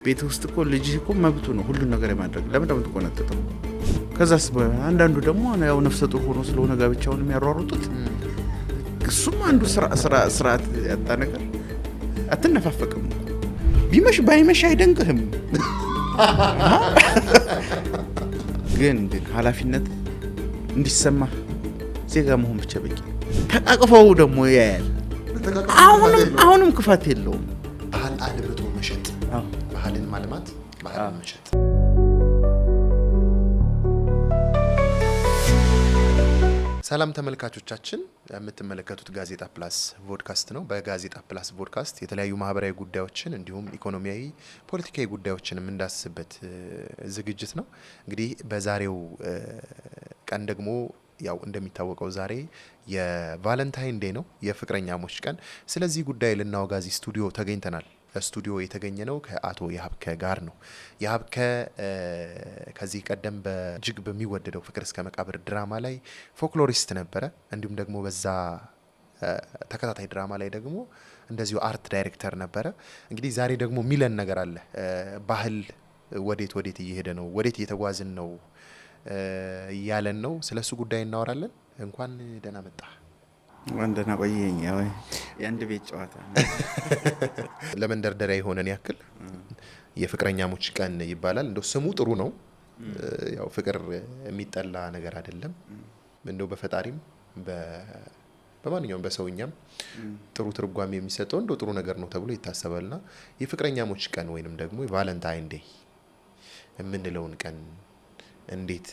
ቤት ውስጥ እኮ ልጅ እኮ መብቱ ነው ሁሉ ነገር የማድረግ ለምን ተቆነጠጠው ከዛስ አንዳንዱ ደግሞ ያው ነፍሰ ጡር ሆኖ ስለሆነ ጋብቻውን የሚያሯሩጡት እሱም አንዱ ስርዓት ያጣ ነገር አትነፋፈቅም ቢመሽ ባይመሽ አይደንቅህም ግን ኃላፊነት እንዲሰማ ዜጋ መሆን ብቻ በቂ ተቃቅፈው ደግሞ ያያል አሁንም ክፋት የለውም ባህል አልብቶ መሸጥ ባህልን ማልማት ባህልን መሸጥ ሰላም ተመልካቾቻችን የምትመለከቱት ጋዜጣ ፕላስ ፖድካስት ነው። በጋዜጣ ፕላስ ፖድካስት የተለያዩ ማህበራዊ ጉዳዮችን እንዲሁም ኢኮኖሚያዊ ፖለቲካዊ ጉዳዮችን የምንዳስስበት ዝግጅት ነው። እንግዲህ በዛሬው ቀን ደግሞ ያው እንደሚታወቀው ዛሬ የቫለንታይን ዴይ ነው፣ የፍቅረኛሞች ቀን። ስለዚህ ጉዳይ ልናወጋዚ ስቱዲዮ ተገኝተናል። ስቱዲዮ የተገኘነው ከአቶ የሀብከ ጋር ነው። የሀብከ ከዚህ ቀደም በእጅግ በሚወደደው ፍቅር እስከ መቃብር ድራማ ላይ ፎክሎሪስት ነበረ። እንዲሁም ደግሞ በዛ ተከታታይ ድራማ ላይ ደግሞ እንደዚሁ አርት ዳይሬክተር ነበረ። እንግዲህ ዛሬ ደግሞ ሚለን ነገር አለ። ባህል ወዴት እየሄደ ነው፣ ወዴት እየተጓዝን ነው ያለን ነው። ስለሱ ጉዳይ እናወራለን። እንኳን ደህና መጣ። ወንደና ቆየኝ ያው የአንድ ቤት ጨዋታ ለመንደርደሪያ የሆነን ያክል የፍቅረኛሞች ቀን ይባላል። እንደው ስሙ ጥሩ ነው። ያው ፍቅር የሚጠላ ነገር አይደለም። እንደው በፈጣሪም በማንኛውም በሰውኛም ጥሩ ትርጓሜ የሚሰጠው እንደው ጥሩ ነገር ነው ተብሎ ይታሰባልና የፍቅረኛሞች ቀን ወይንም ደግሞ የቫለንታይን ዴይ የምንለውን ቀን እንዴት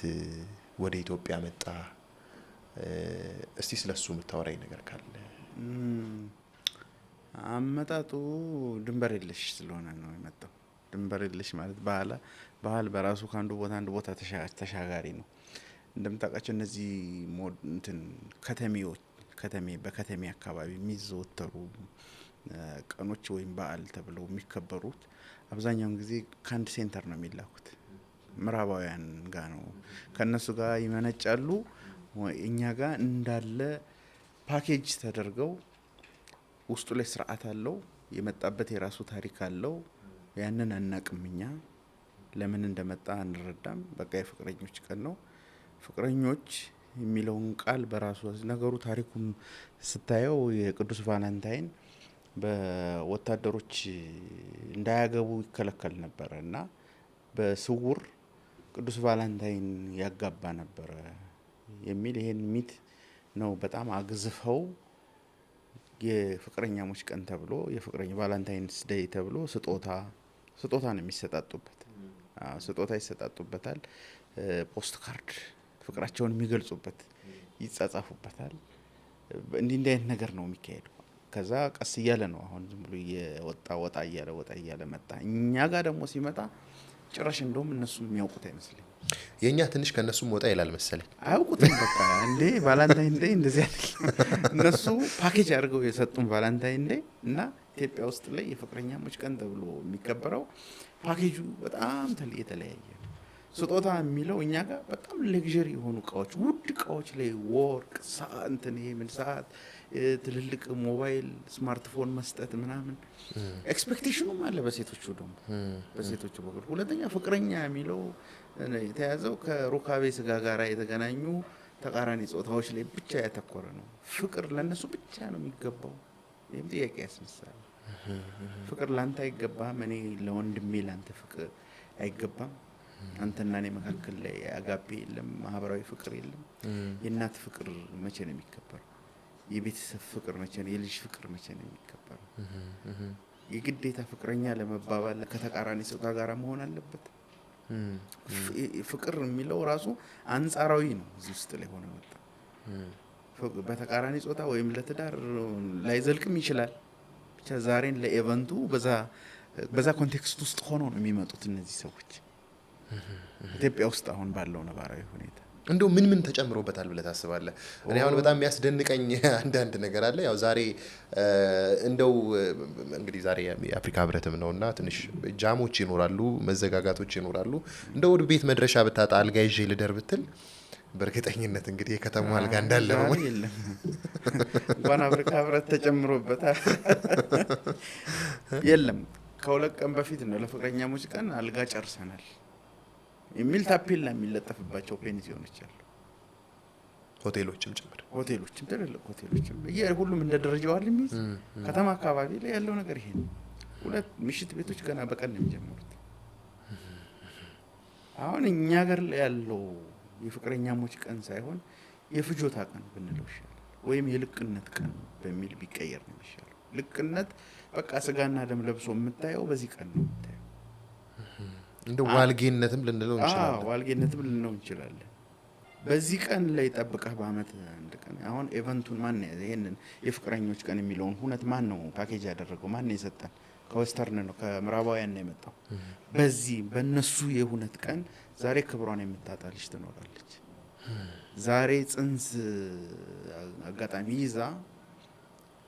ወደ ኢትዮጵያ መጣ? እስቲ ስለሱ የምታወራኝ ነገር ካለ። አመጣጡ ድንበር የለሽ ስለሆነ ነው የመጣው። ድንበር የለሽ ማለት ባህል በራሱ ከአንዱ ቦታ አንዱ ቦታ ተሻጋሪ ነው። እንደምታውቃቸው እነዚህ በከተሜ አካባቢ የሚዘወተሩ ቀኖች ወይም በዓል ተብለው የሚከበሩት አብዛኛውን ጊዜ ከአንድ ሴንተር ነው የሚላኩት። ምዕራባውያን ጋር ነው፣ ከነሱ ጋር ይመነጫሉ። እኛ ጋር እንዳለ ፓኬጅ ተደርገው ውስጡ ላይ ስርዓት አለው፣ የመጣበት የራሱ ታሪክ አለው። ያንን አናቅም እኛ ለምን እንደመጣ አንረዳም። በቃ የፍቅረኞች ቀን ነው። ፍቅረኞች የሚለውን ቃል በራሱ ነገሩ ታሪኩም ስታየው የቅዱስ ቫለንታይን በወታደሮች እንዳያገቡ ይከለከል ነበረ እና በስውር ቅዱስ ቫለንታይን ያጋባ ነበረ የሚል ይሄን ሚት ነው በጣም አግዝፈው የፍቅረኛሞች ቀን ተብሎ የፍቅረኛ ቫለንታይንስ ዴይ ተብሎ ስጦታ ነው የሚሰጣጡበት። ስጦታ ይሰጣጡበታል። ፖስት ካርድ ፍቅራቸውን የሚገልጹበት ይጻጻፉበታል። እንዲህ አይነት ነገር ነው የሚካሄደው። ከዛ ቀስ እያለ ነው አሁን ዝም ብሎ ወጣ እያለ መጣ። እኛ ጋር ደግሞ ሲመጣ ጭራሽ እንደውም እነሱ የሚያውቁት አይመስልም። የኛ ትንሽ ከነሱም ወጣ ይላል መሰለኝ። አያውቁትም። በቃ እንዴ ቫለንታይን ዴይ እንደዚህ አይደለም። እነሱ ፓኬጅ አድርገው የሰጡን ቫለንታይን ዴይ እና ኢትዮጵያ ውስጥ ላይ የፍቅረኛሞች ቀን ተብሎ የሚከበረው ፓኬጁ በጣም የተለያየ ነው። ስጦታ የሚለው እኛ ጋር በጣም ሌግዠሪ የሆኑ እቃዎች፣ ውድ እቃዎች ላይ ወርቅ፣ ሰዓት፣ ትልልቅ ሞባይል፣ ስማርትፎን መስጠት ምናምን ኤክስፔክቴሽኑም አለ በሴቶቹ ደግሞ በሴቶቹ በኩል። ሁለተኛ ፍቅረኛ የሚለው የተያዘው ከሩካቤ ስጋ ጋር የተገናኙ ተቃራኒ ጾታዎች ላይ ብቻ ያተኮረ ነው። ፍቅር ለነሱ ብቻ ነው የሚገባው። ይህም ጥያቄ ያስነሳል። ፍቅር ላንተ አይገባም፣ እኔ ለወንድሜ ላንተ ፍቅር አይገባም። አንተና እኔ መካከል ላይ አጋፔ የለም፣ ማህበራዊ ፍቅር የለም። የእናት ፍቅር መቼ ነው የሚከበረው? የቤተሰብ ፍቅር መቼ ነው? የልጅ ፍቅር መቼ ነው የሚከበረው? የግዴታ ፍቅረኛ ለመባባል ከተቃራኒ ጾታ ጋር መሆን አለበት? ፍቅር የሚለው ራሱ አንጻራዊ ነው። እዚህ ውስጥ ላይ ሆነ መጣ በተቃራኒ ጾታ ወይም ለትዳር ላይዘልቅም ይችላል። ብቻ ዛሬን ለኤቨንቱ በዛ ኮንቴክስት ውስጥ ሆኖ ነው የሚመጡት እነዚህ ሰዎች ኢትዮጵያ ውስጥ አሁን ባለው ነባራዊ ሁኔታ። እንደው ምን ተጨምሮበታል ብለህ ታስባለህ? እኔ አሁን በጣም የሚያስደንቀኝ አንዳንድ ነገር አለ። ያው ዛሬ እንደው እንግዲህ ዛሬ የአፍሪካ ህብረትም ነውና ትንሽ ጃሞች ይኖራሉ፣ መዘጋጋቶች ይኖራሉ። እንደው ወደ ቤት መድረሻ ብታጣ አልጋ ይዤ ልደር ብትል በእርግጠኝነት እንግዲህ የከተማው አልጋ እንዳለ ነው። እንኳን አፍሪካ ህብረት ተጨምሮበታል የለም ከሁለት ቀን በፊት ነው ለፍቅረኛሞች ቀን አልጋ ጨርሰናል የሚል ታፔላ የሚለጠፍባቸው ፔንሲዮኖች አሉ። ሆቴሎችም ጭምር ሆቴሎችም ትልልቅ ሆቴሎችም ሁሉም እንደ ደረጃው አለ የሚይዝ ከተማ አካባቢ ላይ ያለው ነገር ይሄ ነው። ሁለት ምሽት ቤቶች ገና በቀን ነው የሚጀምሩት። አሁን እኛ ሀገር ላይ ያለው የፍቅረኛሞች ቀን ሳይሆን የፍጆታ ቀን ብንለው ይሻላል፣ ወይም የልቅነት ቀን በሚል ቢቀየር ነው ይሻላል። ልቅነት በቃ ስጋና ደም ለብሶ የምታየው በዚህ ቀን ነው የምታየው። እንደ ዋልጌነትም ልንለው እንችላለን። ዋልጌነትም ልንለው እንችላለን። በዚህ ቀን ላይ ጠብቀህ በአመት አንድ ቀን አሁን ኢቨንቱን ማን ይሄንን የፍቅረኞች ቀን የሚለውን ሁነት ማን ነው ፓኬጅ ያደረገው? ማን ነው የሰጠን? ከዌስተርን ነው ከምዕራባውያን ነው የመጣው። በዚህ በእነሱ የሁነት ቀን ዛሬ ክብሯን የምታጣ ልጅ ትኖራለች። ዛሬ ጽንስ አጋጣሚ ይዛ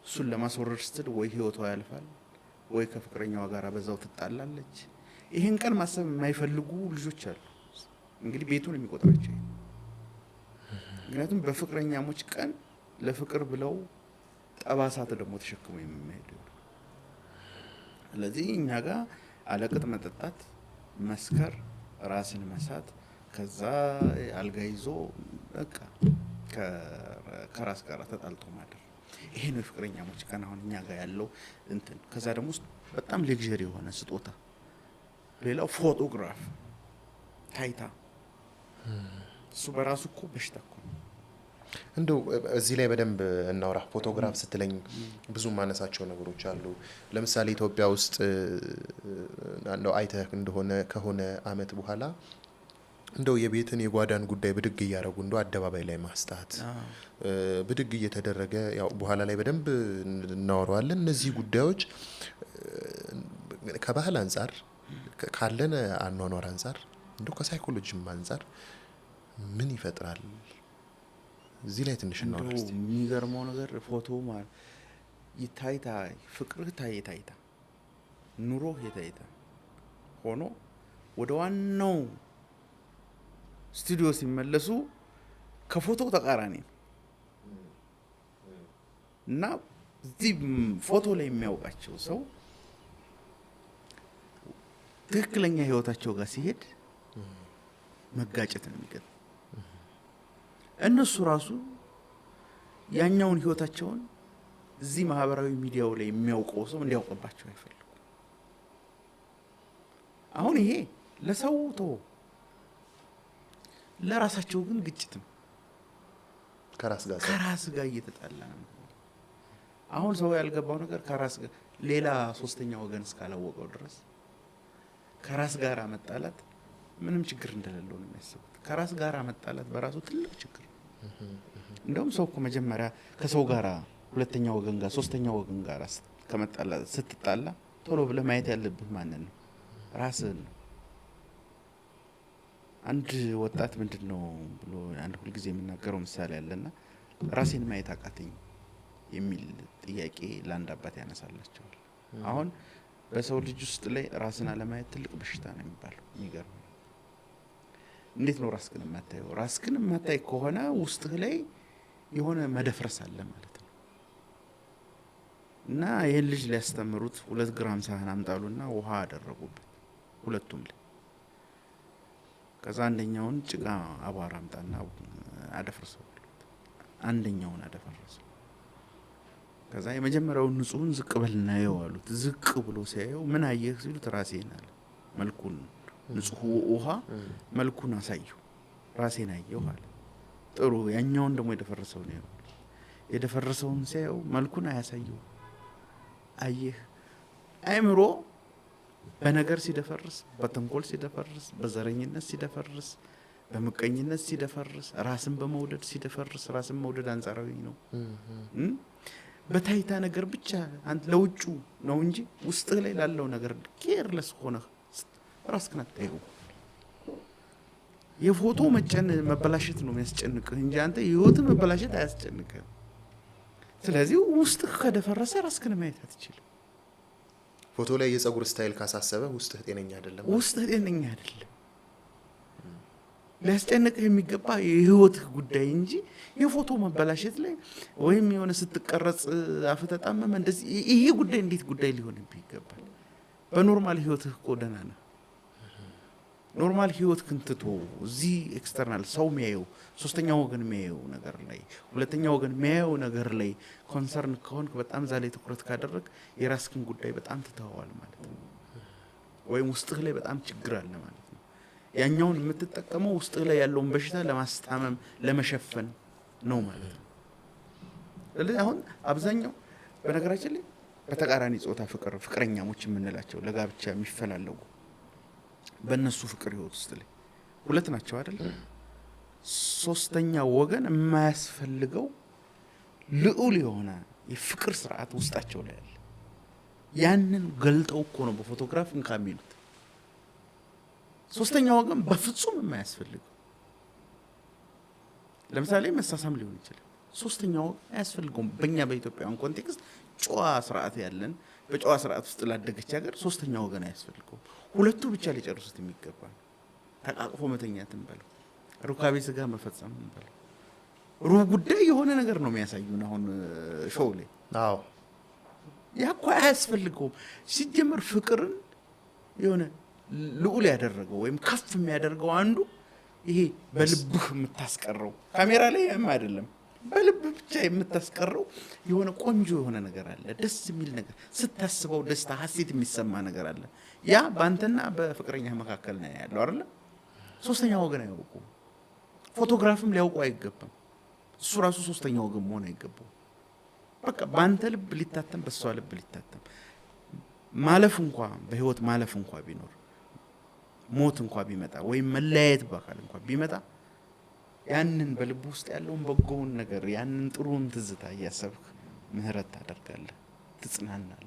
እሱን ለማስወረድ ስትል ወይ ህይወቷ ያልፋል ወይ ከፍቅረኛዋ ጋር በዛው ትጣላለች። ይሄን ቀን ማሰብ የማይፈልጉ ልጆች አሉ። እንግዲህ ቤቱን የሚቆጥራቸው ምክንያቱም በፍቅረኛሞች ቀን ለፍቅር ብለው ጠባሳት ደግሞ ተሸክሞ የሚሄዱ። ስለዚህ እኛ ጋር አለቅጥ መጠጣት፣ መስከር፣ ራስን መሳት፣ ከዛ አልጋ ይዞ በቃ ከራስ ጋር ተጣልቶ ማደር፣ ይሄ ነው የፍቅረኛሞች ቀን አሁን እኛ ጋር ያለው እንትን። ከዛ ደግሞ በጣም ሌክዠሪ የሆነ ስጦታ፣ ሌላው ፎቶግራፍ ታይታ፣ እሱ በራሱ እኮ በሽታ እኮ ነው። እንደው እዚህ ላይ በደንብ እናውራ። ፎቶግራፍ ስትለኝ ብዙ ማነሳቸው ነገሮች አሉ። ለምሳሌ ኢትዮጵያ ውስጥ እንደው አይተህ እንደሆነ ከሆነ አመት በኋላ እንደው የቤትን የጓዳን ጉዳይ ብድግ እያደረጉ እንደው አደባባይ ላይ ማስጣት ብድግ እየተደረገ ያው በኋላ ላይ በደንብ እናወራዋለን። እነዚህ ጉዳዮች ከባህል አንጻር ካለን አኗኗር አንጻር እንደው ከሳይኮሎጂም አንጻር ምን ይፈጥራል? እዚህ ላይ ትንሽ ነው የሚገርመው ነገር። ፎቶ ማለት ይታይታ ፍቅርህ ታይታ ኑሮህ የታይታ ሆኖ ወደ ዋናው ስቱዲዮ ሲመለሱ ከፎቶው ተቃራኒ ነው እና እዚህ ፎቶ ላይ የሚያውቃቸው ሰው ትክክለኛ ህይወታቸው ጋር ሲሄድ መጋጨት ነው የሚገጥመው። እነሱ ራሱ ያኛውን ህይወታቸውን እዚህ ማህበራዊ ሚዲያው ላይ የሚያውቀው ሰው እንዲያውቅባቸው አይፈልጉም። አሁን ይሄ ለሰው ለራሳቸው ግን ግጭት ነው። ከራስ ጋር እየተጣላ ነው። አሁን ሰው ያልገባው ነገር ከራስ ጋር ሌላ ሶስተኛ ወገን እስካላወቀው ድረስ ከራስ ጋር መጣላት ምንም ችግር እንደሌለው ነው የሚያስቡት። ከራስ ጋር መጣላት በራሱ ትልቅ ችግር ነው። እንደውም ሰው እኮ መጀመሪያ ከሰው ጋር ሁለተኛ ወገን ጋር ሶስተኛ ወገን ጋር ከመጣላት ስትጣላ ቶሎ ብለህ ማየት ያለብህ ማንን ነው? ራስህን ነው። አንድ ወጣት ምንድነው ብሎ አንድ ሁልጊዜ የሚናገረው ምሳሌ አለና ራሴን ማየት አቃተኝ የሚል ጥያቄ ለአንድ አባት ያነሳላቸዋል። አሁን በሰው ልጅ ውስጥ ላይ ራስን አለማየት ትልቅ በሽታ ነው የሚባለው። የሚገርም እንዴት ነው ራስህን የማታየው? ራስህን የማታይ ከሆነ ውስጥህ ላይ የሆነ መደፍረስ አለ ማለት ነው። እና ይህን ልጅ ሊያስተምሩት 2 ግራም ሳህን አምጣሉና ውሃ አደረጉበት ሁለቱም ላይ። ከዛ አንደኛውን ጭቃ አቧራ አምጣና አደፍርሰው አንደኛውን አደፈረሰው። ከዛ የመጀመሪያውን ንጹህን ዝቅ በልና ያው አሉት። ዝቅ ብሎ ሲያየው ምን አየህ ሲሉት ራሴን አለ። መልኩን ንጹህ ውሃ መልኩን አሳየው፣ ራሴን አየው አለ። ጥሩ ያኛውን ደግሞ የደፈረሰው ነው። የደፈረሰውን ሲያየው መልኩን አያሳየው። አየህ አይምሮ በነገር ሲደፈርስ፣ በተንኮል ሲደፈርስ፣ በዘረኝነት ሲደፈርስ፣ በምቀኝነት ሲደፈርስ፣ ራስን በመውደድ ሲደፈርስ። ራስን መውደድ አንጻራዊ ነው። በታይታ ነገር ብቻ አንተ ለውጩ ነው እንጂ ውስጥህ ላይ ላለው ነገር ኬርለስ ሆነህ ራስህን አታየው። የፎቶ መበላሸት ነው የሚያስጨንቅህ እንጂ አንተ የህይወት መበላሸት አያስጨንቅህም። ስለዚህ ውስጥህ ከደፈረሰ ራስህን ማየት አትችልም። ፎቶ ላይ የጸጉር ስታይል ካሳሰበ ውስጥህ ጤነኛ አይደለም። ውስጥህ ጤነኛ አይደለም። ሊያስጨንቅህ የሚገባ የህይወትህ ጉዳይ እንጂ የፎቶ መበላሸት ላይ ወይም የሆነ ስትቀረጽ አፍተጣመመ እንደዚህ ይሄ ጉዳይ እንዴት ጉዳይ ሊሆንብህ ይገባል? በኖርማል ህይወትህ እኮ ደህና ነህ። ኖርማል ህይወት ክንትቶ እዚህ ኤክስተርናል ሰው የሚያየው ሶስተኛ ወገን የሚያየው ነገር ላይ ሁለተኛ ወገን የሚያየው ነገር ላይ ኮንሰርን ከሆንክ በጣም እዛ ላይ ትኩረት ካደረግ የራስህን ጉዳይ በጣም ትተዋዋል ማለት ነው። ወይም ውስጥህ ላይ በጣም ችግር አለ ማለት ነው። ያኛውን የምትጠቀመው ውስጥህ ላይ ያለውን በሽታ ለማስታመም ለመሸፈን ነው ማለት ነው። ስለዚህ አሁን አብዛኛው በነገራችን ላይ በተቃራኒ ጾታ ፍቅረኛሞች የምንላቸው ለጋብቻ የሚፈላለጉ በእነሱ ፍቅር ህይወት ውስጥ ላይ ሁለት ናቸው አይደል? ሶስተኛ ወገን የማያስፈልገው ልዑል የሆነ የፍቅር ስርዓት ውስጣቸው ላይ አለ። ያንን ገልጠው እኮ ነው በፎቶግራፍ እንካ የሚሉት። ሶስተኛ ወገን በፍጹም የማያስፈልገው ለምሳሌ መሳሳም ሊሆን ይችላል። ሶስተኛ ወገን አያስፈልገውም። በእኛ በኢትዮጵያውያን ኮንቴክስት ጨዋ ስርዓት ያለን በጨዋ ስርዓት ውስጥ ላደገች ሀገር ሶስተኛ ወገን አያስፈልገውም። ሁለቱ ብቻ ሊጨርሱት የሚገባ ነው። ተቃቅፎ መተኛትን በለው ሩካቤ ስጋ መፈጸምን በለው ሩብ ጉዳይ የሆነ ነገር ነው የሚያሳዩን አሁን ሾው ላይ። አዎ ያ እኮ አያስፈልገውም። ሲጀመር ፍቅርን የሆነ ልዑል ያደረገው ወይም ከፍ የሚያደርገው አንዱ ይሄ በልብህ የምታስቀረው ካሜራ ላይ ያም አይደለም፣ በልብ ብቻ የምታስቀረው የሆነ ቆንጆ የሆነ ነገር አለ። ደስ የሚል ነገር ስታስበው ደስታ ሀሴት የሚሰማ ነገር አለ። ያ በአንተና በፍቅረኛ መካከል ነው ያለው አይደል? ሶስተኛ ወገን አያውቁ። ፎቶግራፍም ሊያውቁ አይገባም። እሱ ራሱ ሶስተኛ ወገን መሆን አይገባው። በቃ በአንተ ልብ ሊታተም በሷ ልብ ሊታተም ማለፍ እንኳን በህይወት ማለፍ እንኳን ቢኖር ሞት እንኳን ቢመጣ ወይም መለያየት በአካል እንኳን ቢመጣ ያንን በልብ ውስጥ ያለውን በጎውን ነገር ያንን ጥሩን ትዝታ እያሰብክ ምህረት ታደርጋለህ፣ ትጽናናለህ።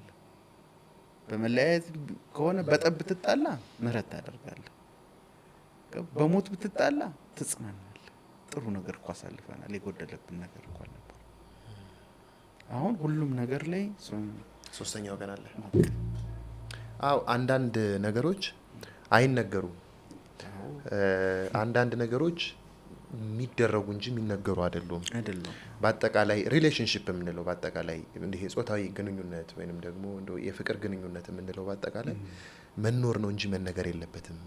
በመለያየት ከሆነ በጠብ ብትጣላ ምህረት ታደርጋለህ፣ በሞት ብትጣላ ትጽናናለህ። ጥሩ ነገር እኮ አሳልፈናል፣ የጎደለብን ነገር እኮ ነበር። አሁን ሁሉም ነገር ላይ ሶስተኛ ወገን አለ። አዎ አንዳንድ ነገሮች አይነገሩም። አንዳንድ ነገሮች የሚደረጉ እንጂ የሚነገሩ አይደሉም። በአጠቃላይ ሪሌሽንሺፕ የምንለው በአጠቃላይ እንዲህ ጾታዊ ግንኙነት ወይንም ደግሞ እንደው የፍቅር ግንኙነት የምንለው በአጠቃላይ መኖር ነው እንጂ መነገር የለበትም።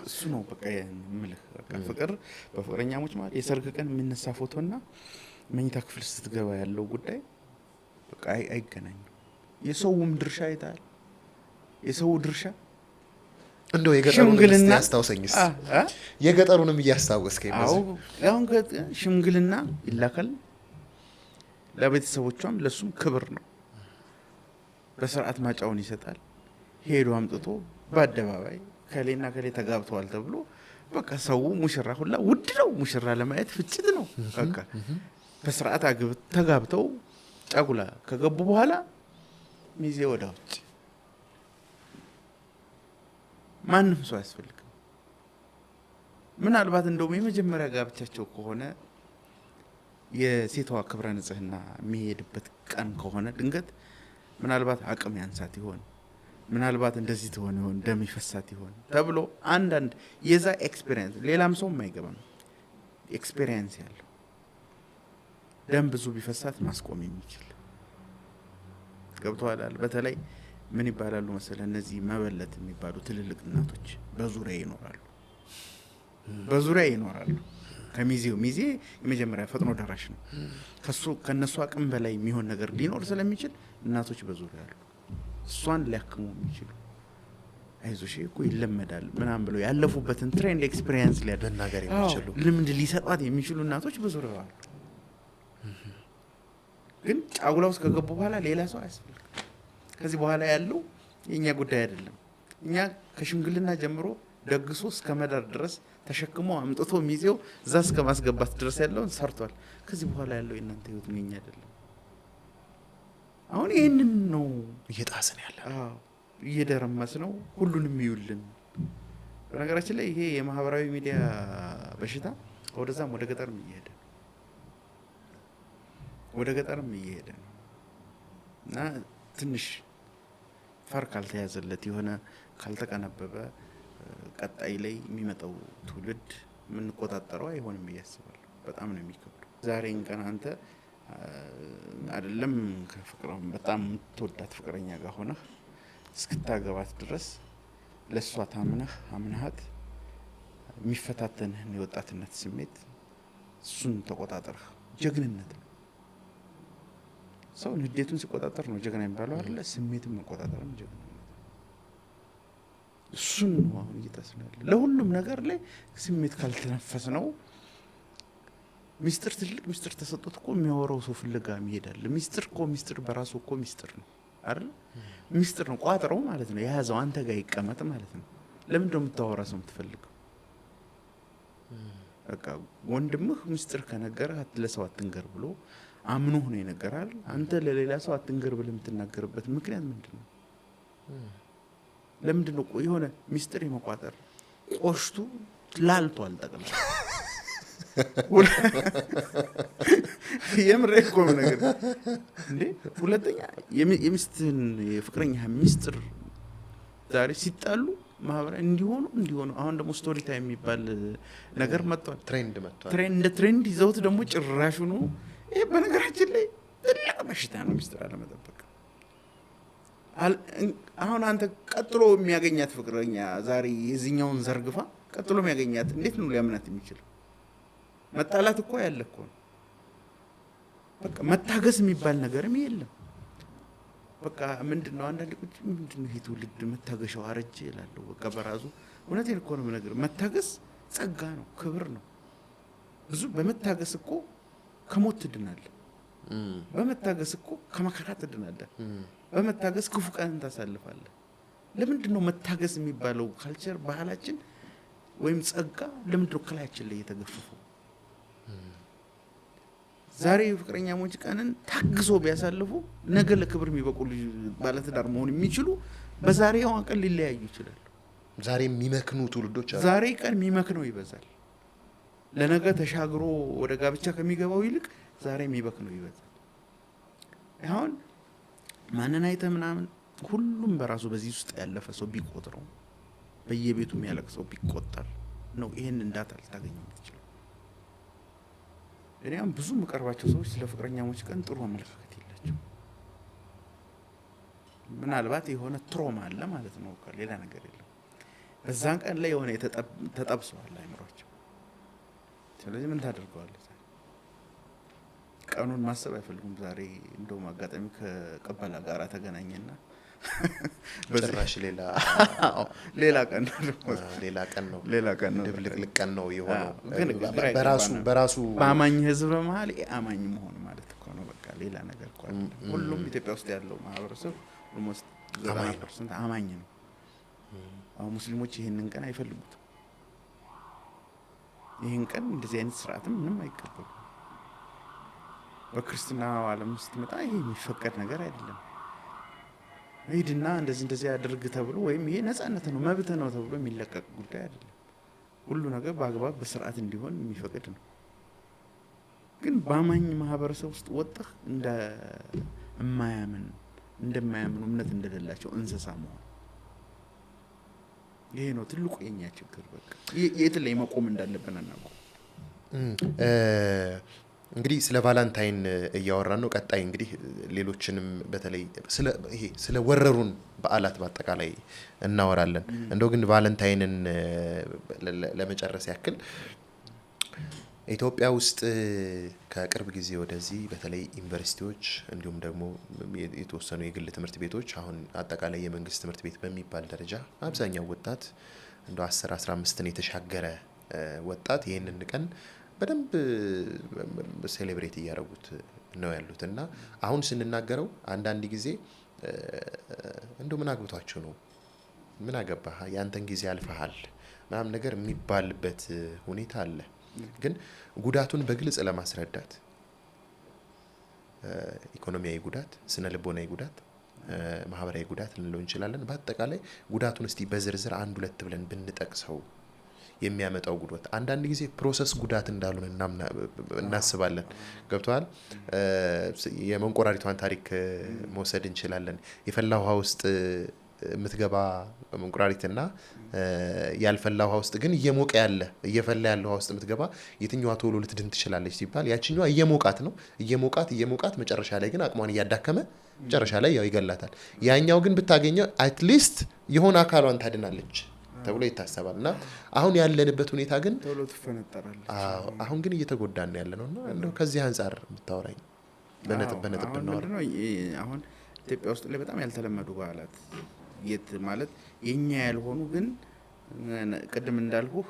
እሱ ነው በቃ የምልህ። በቃ ፍቅር በፍቅረኛሞች ማለት የሰርግ ቀን የሚነሳ ፎቶና መኝታ ክፍል ስትገባ ያለው ጉዳይ በቃ አይገናኙም። የሰውም ድርሻ ይታል። የሰው ድርሻ እንደው የገጠሩንም ያስታውሰኝስ የገጠሩንም እያስታወስከኝ አዎ አሁን ሽምግልና ይላካል። ለቤተሰቦቿም ለሱም ክብር ነው። በስርዓት ማጫውን ይሰጣል። ሄዶ አምጥቶ በአደባባይ ከሌና ከሌ ተጋብተዋል ተብሎ በቃ ሰው ሙሽራ ሁላ ውድ ነው። ሙሽራ ለማየት ፍጭት ነው። በቃ በስርዓት ተጋብተው ጫጉላ ከገቡ በኋላ ሚዜ ወደ ውጭ ማንም ሰው አያስፈልግም። ምናልባት እንደውም የመጀመሪያ ጋብቻቸው ከሆነ የሴቷ ክብረ ንጽህና የሚሄድበት ቀን ከሆነ ድንገት ምናልባት አቅም ያንሳት ይሆን፣ ምናልባት እንደዚህ ትሆን ይሆን፣ ደም ይፈሳት ይሆን ተብሎ አንዳንድ የዛ ኤክስፔሪየንስ ሌላም ሰው የማይገባም ኤክስፔሪየንስ ያለው ደም ብዙ ቢፈሳት ማስቆም የሚችል ገብቶሃል። በተለይ ምን ይባላሉ መሰለ እነዚህ መበለት የሚባሉ ትልልቅ እናቶች በዙሪያ ይኖራሉ። ከሚዜው ሚዜ የመጀመሪያ ፈጥኖ ደራሽ ነው። ከነሱ አቅም በላይ የሚሆን ነገር ሊኖር ስለሚችል እናቶች በዙሪያ አሉ። እሷን ሊያክሙ የሚችሉ አይዞሽ እኮ ይለመዳል ምናምን ብለው ያለፉበትን ትሬንድ ኤክስፒሪየንስ ሊያደናገር የሚችሉ ልምድ ሊሰጧት የሚችሉ እናቶች በዙሪያው አሉ። ግን ጫጉላ ውስጥ ከገቡ በኋላ ሌላ ሰው አያስፈልግም። ከዚህ በኋላ ያለው የኛ ጉዳይ አይደለም። እኛ ከሽምግልና ጀምሮ ደግሶ እስከ መዳር ድረስ ተሸክሞ አምጥቶ ሚዜው እዛ እስከ ማስገባት ድረስ ያለውን ሰርቷል። ከዚህ በኋላ ያለው የእናንተ ህይወት ነው፣ የኛ አይደለም። አሁን ይህንን ነው እየጣስን ያለ፣ እየደረመስ ነው። ሁሉንም ይውልን። በነገራችን ላይ ይሄ የማህበራዊ ሚዲያ በሽታ ወደዛም ወደ ገጠርም እየሄደ ነው እና ትንሽ ፈር ካልተያዘለት የሆነ ካልተቀነበበ ቀጣይ ላይ የሚመጣው ትውልድ የምንቆጣጠረው አይሆንም ብዬ አስባለሁ። በጣም ነው የሚከብደው። ዛሬን ቀን አንተ አይደለም ከፍቅረም በጣም የምትወዳት ፍቅረኛ ጋር ሆነህ እስክታገባት ድረስ ለሷ አምነሃት የሚፈታተንህን የወጣትነት ስሜት እሱን ተቆጣጠር። ጀግንነት ነው። ሰው ንዴቱን ሲቆጣጠር ነው ጀግና የሚባለው አይደለ? ስሜትን መቆጣጠርም ጀግንነት። እሱን ነው አሁን እየተስናለ ለሁሉም ነገር ላይ ስሜት ካልተነፈስ ነው። ሚስጥር ትልቅ ሚስጥር ተሰጥቶት እኮ የሚያወራው ሰው ፍለጋ ይሄዳል። ሚስጥር በራሱ እኮ ሚስጥር ነው አይደል? ሚስጥር ነው ቋጥረው ማለት ነው። የያዘው አንተ ጋር ይቀመጥ ማለት ነው። ለምን ነው የምታወራ ሰው የምትፈልገው? በቃ ወንድምህ ሚስጥር ከነገረህ ለሰው አትንገር ብሎ አምኖህ ነው ይነገራል። አንተ ለሌላ ሰው አትንገር ብለህ የምትናገርበት ምክንያት ምንድነው? ለምንድነው የሆነ ሚስጥር የመቋጠር ቆሽቱ ላልቷል ጠቅላላ የምሬ እኮ ነው ነገር እንዴ። ሁለተኛ የሚስትን የፍቅረኛ ሚስጥር ዛሬ ሲጣሉ ማህበራዊ እንዲሆኑ አሁን ደግሞ ስቶሪ ታይም የሚባል ነገር መጥቷል። ትሬንድ ይዘውት ደግሞ ጭራሹ ነው። ይሄ በነገራችን ላይ ትልቅ በሽታ ነው፣ ሚስጥር አለመጠበቅ። አሁን አንተ ቀጥሎ የሚያገኛት ፍቅረኛ ዛሬ የዚህኛውን ዘርግፋ ቀጥሎ የሚያገኛት እንዴት ነው ሊያምናት የሚችለው? መጣላት እኮ ያለ እኮ ነው። በቃ መታገስ የሚባል ነገርም የለም። በቃ ምንድነው አንዳንድ ቁጭ ምንድነው ይሄ ትውልድ መታገሻው አረጀ ይላል። በቃ በራሱ እውነቴን እኮ ነው ነገር መታገስ ጸጋ ነው፣ ክብር ነው። ብዙ በመታገስ እኮ ከሞት ትድናለህ። በመታገስ እኮ ከመከራ ትድናለህ። በመታገስ ክፉ ቀን ታሳልፋለህ። ለምንድነው መታገስ የሚባለው ካልቸር ባህላችን ወይም ጸጋ ለምንድነው ከላያችን ላይ የተገፈፈው? ዛሬ ፍቅረኛሞች ቀንን ታግሶ ቢያሳልፉ ነገ ለክብር የሚበቁ ባለትዳር መሆን የሚችሉ በዛሬው ቀን ሊለያዩ ይችላሉ። ዛሬ የሚመክኑ ትውልዶች አሉ። ዛሬ ቀን የሚመክነው ይበዛል። ለነገ ተሻግሮ ወደ ጋብቻ ከሚገባው ይልቅ ዛሬ የሚበክነው ይበዛል። አሁን ማንን አይተህ ምናምን ሁሉም በራሱ በዚህ ውስጥ ያለፈ ሰው ቢቆጥረው በየቤቱ የሚያለቅሰው ቢቆጠር ነው ይሄን እንዳታ ልታገኘው የምትችለው። እኔም ብዙ መቀርባቸው ሰዎች ስለ ፍቅረኛሞች ቀን ጥሩ አመለካከት የላቸው። ምናልባት የሆነ ትሮማ አለ ማለት ነው፣ ሌላ ነገር የለም። በዛን ቀን ላይ የሆነ ተጠብሰዋል አይምሯቸው። ስለዚህ ምን ታደርገዋለህ? ቀኑን ማሰብ አይፈልጉም። ዛሬ እንደውም አጋጣሚ ከቀበላ ጋር ተገናኘና በጭራሽ ሌላ ቀን ነው ድብልቅልቅ ቀን ነው የሆነው። በራሱ በአማኝ ህዝብ መሀል አማኝ መሆን ማለት እኮ ነው። በቃ ሌላ ነገር እኮ ሁሉም ኢትዮጵያ ውስጥ ያለው ማህበረሰብ ኦልሞስት 90% አማኝ ነው። አሁን ሙስሊሞች ይሄንን ቀን አይፈልጉትም። ይሄን ቀን እንደዚህ አይነት ስርዓትም ምንም አይቀበሉም። በክርስትና ዓለም ውስጥ መጣ ይሄ የሚፈቀድ ነገር አይደለም። ሂድና እንደዚህ ያድርግ ተብሎ ወይም ይሄ ነፃነት ነው መብት ነው ተብሎ የሚለቀቅ ጉዳይ አይደለም። ሁሉ ነገር በአግባብ በስርዓት እንዲሆን የሚፈቅድ ነው። ግን በአማኝ ማህበረሰብ ውስጥ ወጥተህ እንደማያምኑ እምነት እንደሌላቸው እንስሳ መሆን ይሄ ነው ትልቁ የኛ ችግር። በቃ የት ላይ መቆም እንዳለብን አናውቅም። እንግዲህ ስለ ቫላንታይን እያወራን ነው። ቀጣይ እንግዲህ ሌሎችንም በተለይ ስለ ወረሩን በዓላት በአጠቃላይ እናወራለን። እንደው ግን ቫላንታይንን ለመጨረስ ያክል ኢትዮጵያ ውስጥ ከቅርብ ጊዜ ወደዚህ በተለይ ዩኒቨርሲቲዎች እንዲሁም ደግሞ የተወሰኑ የግል ትምህርት ቤቶች አሁን አጠቃላይ የመንግስት ትምህርት ቤት በሚባል ደረጃ አብዛኛው ወጣት እንደ 10-15ን የተሻገረ ወጣት ይህንን ቀን በደንብ ሴሌብሬት እያደረጉት ነው ያሉት። እና አሁን ስንናገረው አንዳንድ ጊዜ እንደው ምን አግብቷችሁ ነው፣ ምን አገባህ፣ ያንተን ጊዜ አልፈሃል ምናምን ነገር የሚባልበት ሁኔታ አለ። ግን ጉዳቱን በግልጽ ለማስረዳት ኢኮኖሚያዊ ጉዳት፣ ስነ ልቦናዊ ጉዳት፣ ማህበራዊ ጉዳት ልንለው እንችላለን። በአጠቃላይ ጉዳቱን እስቲ በዝርዝር አንድ ሁለት ብለን ብንጠቅሰው የሚያመጣው ጉዳት አንዳንድ ጊዜ ፕሮሰስ ጉዳት እንዳልሆነ እናስባለን። ገብቷል? የመንቆራሪቷን ታሪክ መውሰድ እንችላለን። የፈላ ውሃ ውስጥ የምትገባ መንቆራሪትና ያልፈላ ውሃ ውስጥ ግን እየፈላ ያለ ውሃ ውስጥ የምትገባ የትኛዋ ቶሎ ልትድን ትችላለች ሲባል ያችኛዋ እየሞቃት መጨረሻ ላይ ግን አቅሟን እያዳከመ መጨረሻ ላይ ያው ይገላታል። ያኛው ግን ብታገኘው አትሊስት የሆነ አካሏን ታድናለች ተብሎ ይታሰባል። እና አሁን ያለንበት ሁኔታ ግን ቶሎ ትፈነጠራለች። አሁን ግን እየተጎዳን ነው ያለነው እና እንደው ከዚህ አንጻር የምታወራኝ በነጥብ ብናወራ። አሁን ኢትዮጵያ ውስጥ ላይ በጣም ያልተለመዱ በዓላት የት ማለት የኛ ያልሆኑ ግን ቅድም እንዳልኩህ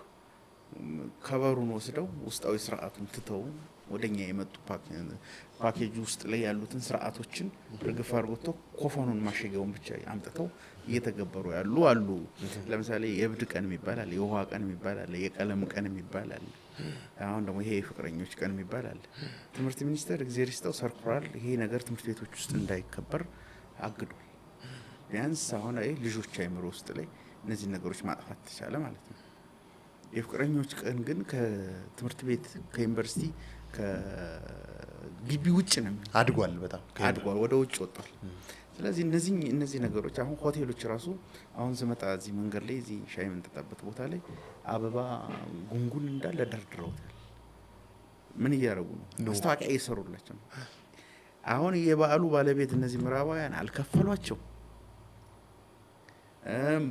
ከበሩን ወስደው ውስጣዊ ስርዓቱን ትተው ወደኛ የመጡ ፓኬጅ ውስጥ ላይ ያሉትን ስርዓቶችን ርግፍ አርጎቶ ኮፈኑን ማሸጊያውን ብቻ አምጥተው እየተገበሩ ያሉ አሉ። ለምሳሌ የእብድ ቀን የሚባል አለ፣ የውሃ ቀን የሚባል አለ፣ የቀለም ቀን የሚባል አለ። አሁን ደግሞ ይሄ የፍቅረኞች ቀን የሚባል አለ። ትምህርት ሚኒስቴር እግዜር ይስጠው ሰርኩላር ይሄ ነገር ትምህርት ቤቶች ውስጥ እንዳይከበር አግዷል። ቢያንስ አሁን ልጆች አይምሮ ውስጥ ላይ እነዚህ ነገሮች ማጥፋት ተቻለ ማለት ነው። የፍቅረኞች ቀን ግን ከትምህርት ቤት ከዩኒቨርሲቲ ከግቢ ውጭ ነው አድጓል፣ በጣም አድጓል፣ ወደ ውጭ ወጥቷል። ስለዚህ እነዚህ ነገሮች አሁን ሆቴሎች ራሱ አሁን ስመጣ እዚህ መንገድ ላይ እዚህ ሻይ የምንጠጣበት ቦታ ላይ አበባ ጉንጉን እንዳለ ደርድረውታል። ምን እያደረጉ ነው? ማስታወቂያ እየሰሩላቸው ነው። አሁን የበዓሉ ባለቤት እነዚህ ምዕራባውያን አልከፈሏቸው።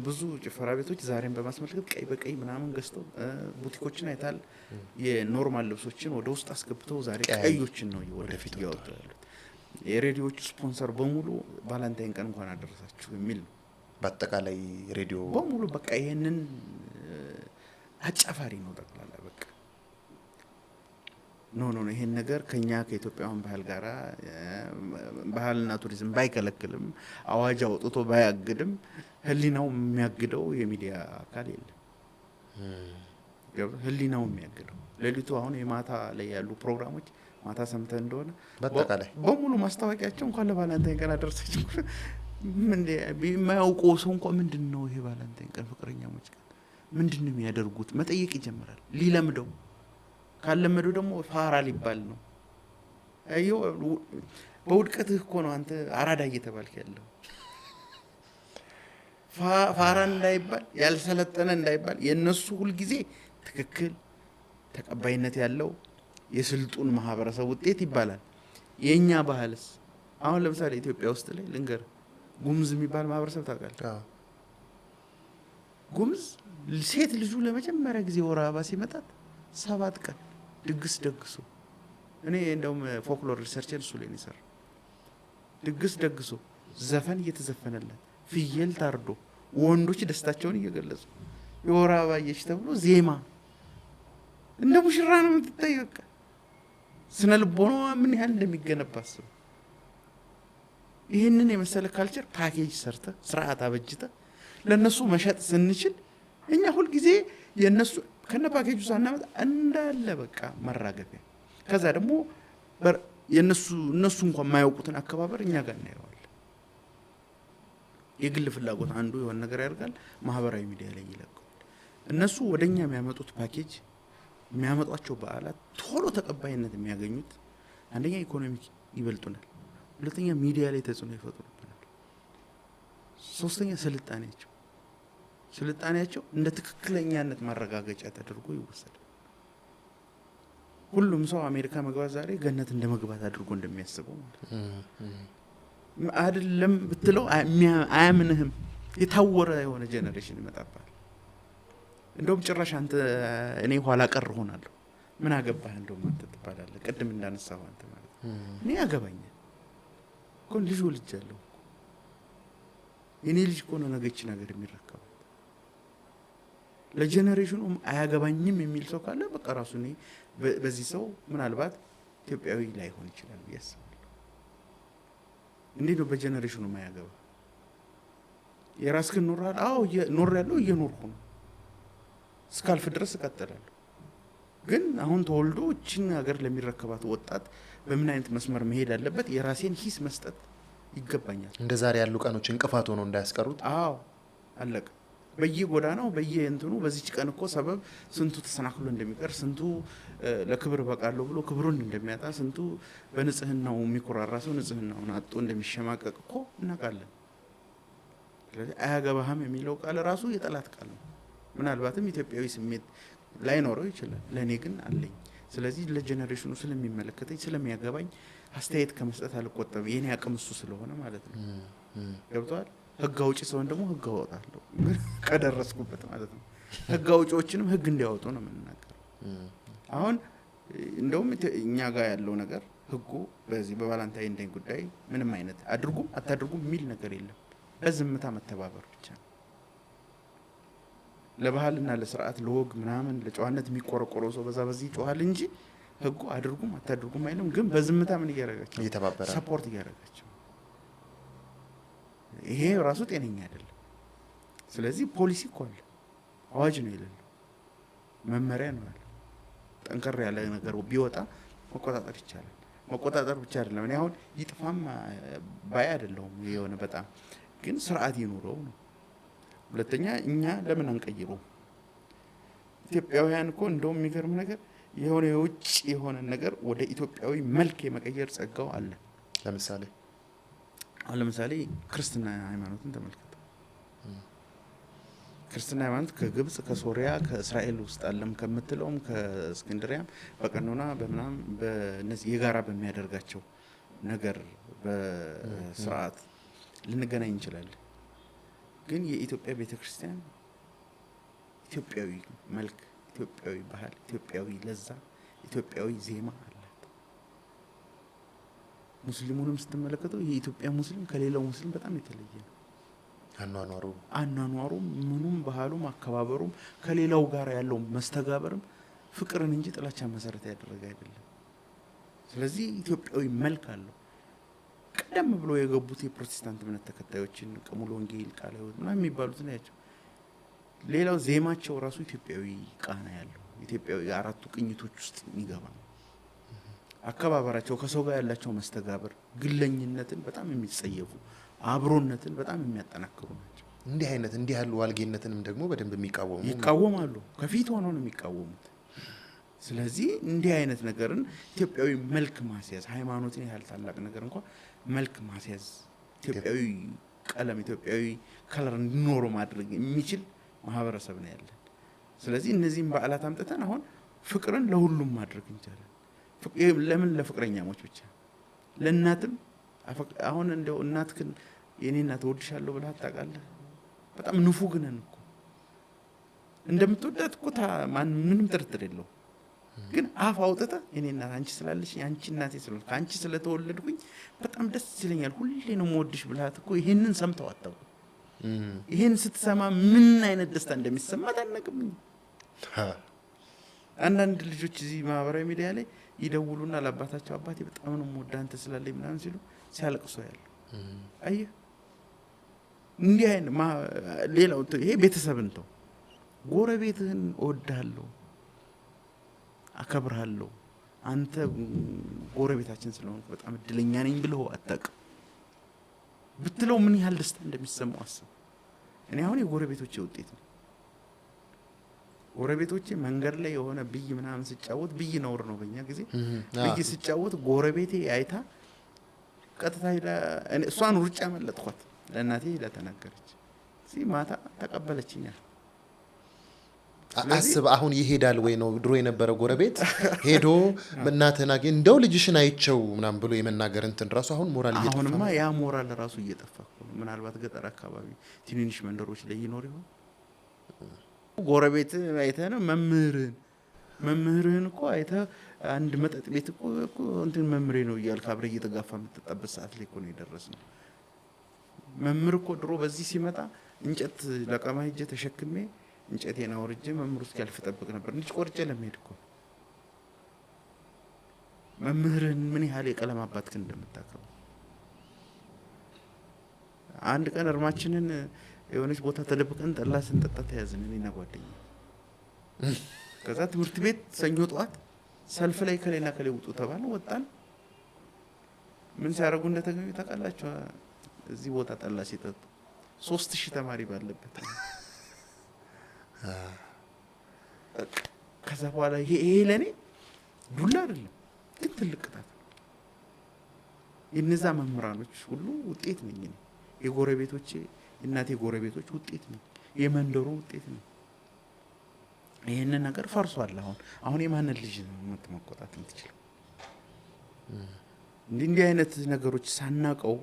ብዙ ጭፈራ ቤቶች ዛሬን በማስመልከት ቀይ በቀይ ምናምን ገዝተው ቡቲኮችን አይታል የኖርማል ልብሶችን ወደ ውስጥ አስገብተው ዛሬ ቀዮችን ነው ወደፊት እያወጡ ያሉት። የሬዲዮቹ ስፖንሰር በሙሉ ቫላንታይን ቀን እንኳን አደረሳችሁ የሚል ነው። በአጠቃላይ ሬዲዮ በሙሉ በቃ ይሄንን አጫፋሪ ነው ጠቅላላ በቃ ኖ ይሄን ነገር ከኛ ከኢትዮጵያውያን ባህል ጋራ ባህልና ቱሪዝም ባይከለክልም አዋጅ አውጥቶ ባያግድም ህሊናው የሚያግደው የሚዲያ አካል የለም። ህሊናው የሚያግደው ሌሊቱ አሁን የማታ ላይ ያሉ ፕሮግራሞች ማታ ሰምተህ እንደሆነ በአጠቃላይ በሙሉ ማስታወቂያቸው እንኳን ለቫላንታይን ቀን አደረሳችሁ የማያውቀው ሰው እንኳን ምንድነው ይሄ ቫላንታይን ቀን ፍቅረኛሞች ቀን ምንድነው የሚያደርጉት መጠየቅ ይጀምራል። ሊለምደው ካለመደው ደግሞ ፋራ ሊባል ነው። አየው በውድቀትህ እኮ ነው አንተ አራዳ እየተባልክ ያለው። ፋራ እንዳይባል ያልሰለጠነ እንዳይባል የነሱ ሁሉ ጊዜ ትክክል ተቀባይነት ያለው የስልጡን ማህበረሰብ ውጤት ይባላል። የኛ ባህልስ አሁን ለምሳሌ ኢትዮጵያ ውስጥ ላይ ልንገር ጉምዝ የሚባል ማህበረሰብ ታውቃለህ? ጉምዝ ሴት ልጁ ለመጀመሪያ ጊዜ ወር አበባ ሲመጣት 7 ቀን ድግስ ደግሶ እኔ እንደውም ፎክሎር ሪሰርችን እሱ ላይ ነው የሰራው። ድግስ ደግሶ ዘፈን እየተዘፈነለት ፍየል ታርዶ ወንዶች ደስታቸውን እየገለጹ የወር አበባ አየሽ ተብሎ ዜማ እንደ ሙሽራ ነው የምትታየው። በቃ ስነ ልቦናዋ ምን ያህል እንደሚገነባ አስብ። ይህንን የመሰለ ካልቸር ፓኬጅ ሰርተ ስርዓት አበጅተ ለነሱ መሸጥ ስንችል እኛ ሁልጊዜ የነሱ ከነ ፓኬጁ ሳናመጣ እንዳለ በቃ መራገፊያ ከዛ ደግሞ እነሱ እንኳን የማያውቁትን አከባበር እኛ ጋር እናየዋለን። የግል ፍላጎት አንዱ የሆነ ነገር ያደርጋል፣ ማህበራዊ ሚዲያ ላይ ይለቀዋል። እነሱ ወደኛ የሚያመጡት ፓኬጅ የሚያመጧቸው በዓላት ቶሎ ተቀባይነት የሚያገኙት አንደኛ ኢኮኖሚክ ይበልጡናል፣ ሁለተኛ ሚዲያ ላይ ተጽዕኖ ይፈጥሩብናል፣ ሶስተኛ ስልጣኔያቸው እንደ ትክክለኛነት ማረጋገጫ ተደርጎ ይወሰዳል። ሁሉም ሰው አሜሪካ መግባት ዛሬ ገነት እንደ መግባት አድርጎ እንደሚያስበው አይደለም ብትለው አያምንህም። የታወረ የሆነ ጄኔሬሽን ይመጣባል። እንደውም ጭራሽ አንተ እኔ ኋላ ቀር ሆናለሁ ምን አገባህ እንደውም አንተ ትባላለህ። ቅድም እንዳነሳው አንተ ማለት እኔ ያገባኛል እኮ ልጅ ወልጃለሁ እኮ የኔ ልጅ እኮ ነው ነገች ነገር የሚረከበው። ለጄኔሬሽኑ አያገባኝም የሚል ሰው ካለ በቃ ራሱ እኔ በዚህ ሰው ምናልባት ኢትዮጵያዊ ላይሆን ይችላል ብዬ አስባለሁ። እንዴት ነው በጄኔሬሽኑ ማያገባ? የራስህን ኖራል? አዎ ኖሬያለሁ፣ እየኖርኩ ነው፣ እስካልፍ ድረስ እቀጥላለሁ። ግን አሁን ተወልዶ እቺን ሀገር ለሚረከባት ወጣት በምን አይነት መስመር መሄድ አለበት የራሴን ሂስ መስጠት ይገባኛል። እንደ ዛሬ ያሉ ቀኖች እንቅፋት ሆነው እንዳያስቀሩት። አዎ አለቀ። በየጎዳናው በየእንትኑ በዚች ቀን እኮ ሰበብ ስንቱ ተሰናክሎ እንደሚቀር፣ ስንቱ ለክብር በቃለሁ ብሎ ክብሩን እንደሚያጣ፣ ስንቱ በንጽህናው የሚኮራራ ሰው ንጽህናውን አጥቶ እንደሚሸማቀቅ እኮ እናውቃለን። ስለዚህ አያገባህም የሚለው ቃል ራሱ የጠላት ቃል ነው። ምናልባትም ኢትዮጵያዊ ስሜት ላይኖረው ይችላል፣ ለእኔ ግን አለኝ። ስለዚህ ለጀነሬሽኑ ስለሚመለከተኝ ስለሚያገባኝ አስተያየት ከመስጠት አልቆጠብም። የኔ አቅም እሱ ስለሆነ ማለት ነው። ገብቷል። ህግ አውጪ ሰውን ደግሞ ህግ አወጣለሁ ከደረስኩበት ማለት ነው። ህግ አውጪዎችንም ህግ እንዲያወጡ ነው የምንናገረው። አሁን እንደውም እኛ ጋር ያለው ነገር ህጉ በዚህ በቫላንታይን ዴይ ጉዳይ ምንም አይነት አድርጉም አታድርጉም የሚል ነገር የለም። በዝምታ መተባበር ብቻ ነው። ለባህልና ለስርዓት ለወግ ምናምን ለጨዋነት የሚቆረቆረው ሰው በዛ በዚህ ይጮሃል እንጂ ህጉ አድርጉም አታድርጉም አይልም። ግን በዝምታ ምን እያደረጋቸው እየተባበረ ሰፖርት እያደረጋቸው ይሄ ራሱ ጤነኛ አይደለም። ስለዚህ ፖሊሲ እኮ አለ፣ አዋጅ ነው የሌለው፣ መመሪያ ነው ያለው። ጠንከር ያለ ነገር ቢወጣ መቆጣጠር ይቻላል። መቆጣጠር ብቻ አይደለም። እኔ አሁን ይጥፋም ባይ አይደለሁም። የሆነ በጣም ግን ስርዓት ይኑረው ነው። ሁለተኛ እኛ ለምን አንቀይረው? ኢትዮጵያውያን እኮ እንደውም የሚገርም ነገር የሆነ የውጭ የሆነ ነገር ወደ ኢትዮጵያዊ መልክ የመቀየር ጸጋው አለ። ለምሳሌ ክርስትና ሃይማኖትን ተመልከተ። ክርስትና ሃይማኖት ከግብጽ ከሶሪያ ከእስራኤል ውስጥ አለም ከምትለውም ከእስክንድሪያም በቀኖና በምናም በነዚህ የጋራ በሚያደርጋቸው ነገር በስርዓት ልንገናኝ እንችላለን። ግን የኢትዮጵያ ቤተክርስቲያን ኢትዮጵያዊ መልክ፣ ኢትዮጵያዊ ባህል፣ ኢትዮጵያዊ ለዛ፣ ኢትዮጵያዊ ዜማ አላት። ሙስሊሙንም ስትመለከተው የኢትዮጵያ ሙስሊም ከሌላው ሙስሊም በጣም የተለየ ነው። አኗኗሩም ምኑም ባህሉም አከባበሩም ከሌላው ጋር ያለው መስተጋበርም ፍቅርን እንጂ ጥላቻ መሰረት ያደረገ አይደለም። ስለዚህ ኢትዮጵያዊ መልክ አለው። ቀደም ብሎ የገቡት የፕሮቴስታንት እምነት ተከታዮችን ሙሉ ወንጌል ቃለ ሕይወት ምናምን የሚባሉት ናቸው። ሌላው ዜማቸው ራሱ ኢትዮጵያዊ ቃና ያለው ኢትዮጵያዊ አራቱ ቅኝቶች ውስጥ የሚገባ ነው። አከባበራቸው ከሰው ጋር ያላቸው መስተጋበር ግለኝነትን በጣም የሚጸየፉ አብሮነትን በጣም የሚያጠናክሩ ናቸው። እንዲህ ያሉ ዋልጌነትንም ደግሞ በደንብ ይቃወማሉ። ከፊት ሆነው ነው የሚቃወሙት። ስለዚህ እንዲህ አይነት ነገርን ኢትዮጵያዊ መልክ ማስያዝ ሃይማኖትን ያህል ታላቅ ነገር እንኳን መልክ ማስያዝ ኢትዮጵያዊ ቀለም ኢትዮጵያዊ ከለር እንዲኖረው ማድረግ የሚችል ማህበረሰብ ነው ያለን። ስለዚህ እነዚህን በዓላት አምጥተን አሁን ፍቅርን ለሁሉም ማድረግ እንችላለን። ለምን ለፍቅረኛሞች ብቻ? ለእናትም አሁን እንደው እናትክን የኔ እናት ወድሻለሁ ብለህ ታውቃለህ? በጣም ንፉግ ነን እኮ እንደምትወዳት እኮ ምንም ጥርጥር የለው። ግን አፍ አውጥተህ የኔ እናት አንቺ ስላለሽ አንቺ እናቴ ስለሆንሽ አንቺ ስለተወለድኩኝ በጣም ደስ ይለኛል ሁሌ ነው የምወድሽ ብለሃት እኮ ይሄንን ሰምተው አታውቁ። ይሄን ስትሰማ ምን አይነት ደስታ እንደሚሰማ ታነቅም። አንዳንድ ልጆች እዚህ ማህበራዊ ሚዲያ ላይ ይደውሉና ለአባታቸው አባቴ በጣም ነው የምወድህ አንተ ስላለኝ ምናምን ሲሉ ሲያለቅሱ ያለው አየህ። እንዲህ አይነት ሌላው ይሄ ቤተሰብን ተው፣ ጎረቤትህን እወድሃለሁ አከብርሃለሁ አንተ ጎረቤታችን ስለሆንክ በጣም እድለኛ ነኝ ብለው አታውቅም ብትለው ምን ያህል ደስታ እንደሚሰማው አስብ። እኔ አሁን የጎረቤቶቼ ውጤት ነው። ጎረቤቶቼ መንገድ ላይ የሆነ ብይ ምናምን ስጫወት ብይ ነውር ነው በእኛ ጊዜ። ብይ ስጫወት ጎረቤቴ አይታ ቀጥታ ሄዳ እሷን ሩጫ መለጥኳት ለእናቴ ሄዳ ተናገረች። ማታ ተቀበለችኛል። አስብ አሁን ይሄዳል ወይ ነው ድሮ የነበረ ጎረቤት ሄዶ እናትና ግን እንደው ልጅሽን አይቸው ምናምን ብሎ የመናገር እንትን ራሱ አሁን ሞራል እየጠፋ ነው። አሁንማ ያ ሞራል ራሱ እየጠፋ ነው። ምናልባት ገጠር አካባቢ ትንንሽ መንደሮች ላይ ይኖር ይሆን? ጎረቤት አይተህ ነው መምህርህን እኮ አይተህ አንድ መጠጥ ቤት እኮ እንትን መምህሬ ነው እያልክ አብረህ እየተጋፋ የምትጠጣበት ሰዓት ላይ እኮ ነው የደረስነው። መምህር እኮ ድሮ በዚህ ሲመጣ እንጨት ለቀማ ሄጄ ተሸክሜ እንጨቴን አውርጄ መምህሩ እስኪያልፍ ጠብቅ ነበር። እንጂ ቆርጬ ለመሄድ እኮ መምህርህን ምን ያህል የቀለም አባትክን እንደምታከብር። አንድ ቀን እርማችንን የሆነች ቦታ ተደብቀን ጠላ ስንጠጣ ተያዝን እኔና ጓደኛ። ከዛ ትምህርት ቤት ሰኞ ጠዋት ሰልፍ ላይ ከሌላ ከሌ ውጡ ተባለ። ወጣን። ምን ሲያደርጉ እንደተገኙ ታውቃላችሁ? እዚህ ቦታ ጠላ ሲጠጡ 3000 ተማሪ ባለበት። ከዛ በኋላ ይሄ ለኔ ዱላ አይደለም ግን ትልቅ ቅጣት ነው። የነዛ መምህራኖች ሁሉ ውጤት ነኝ እኔ። የጎረቤቶቼ እናቴ ጎረቤቶች ውጤት ነኝ። የመንደሩ ውጤት ነኝ። ይሄንን ነገር ፈርሷል። አሁን የማንን ልጅ ነው መቆጣት የምትችለው? እንዲህ አይነት ነገሮች ሳናቀው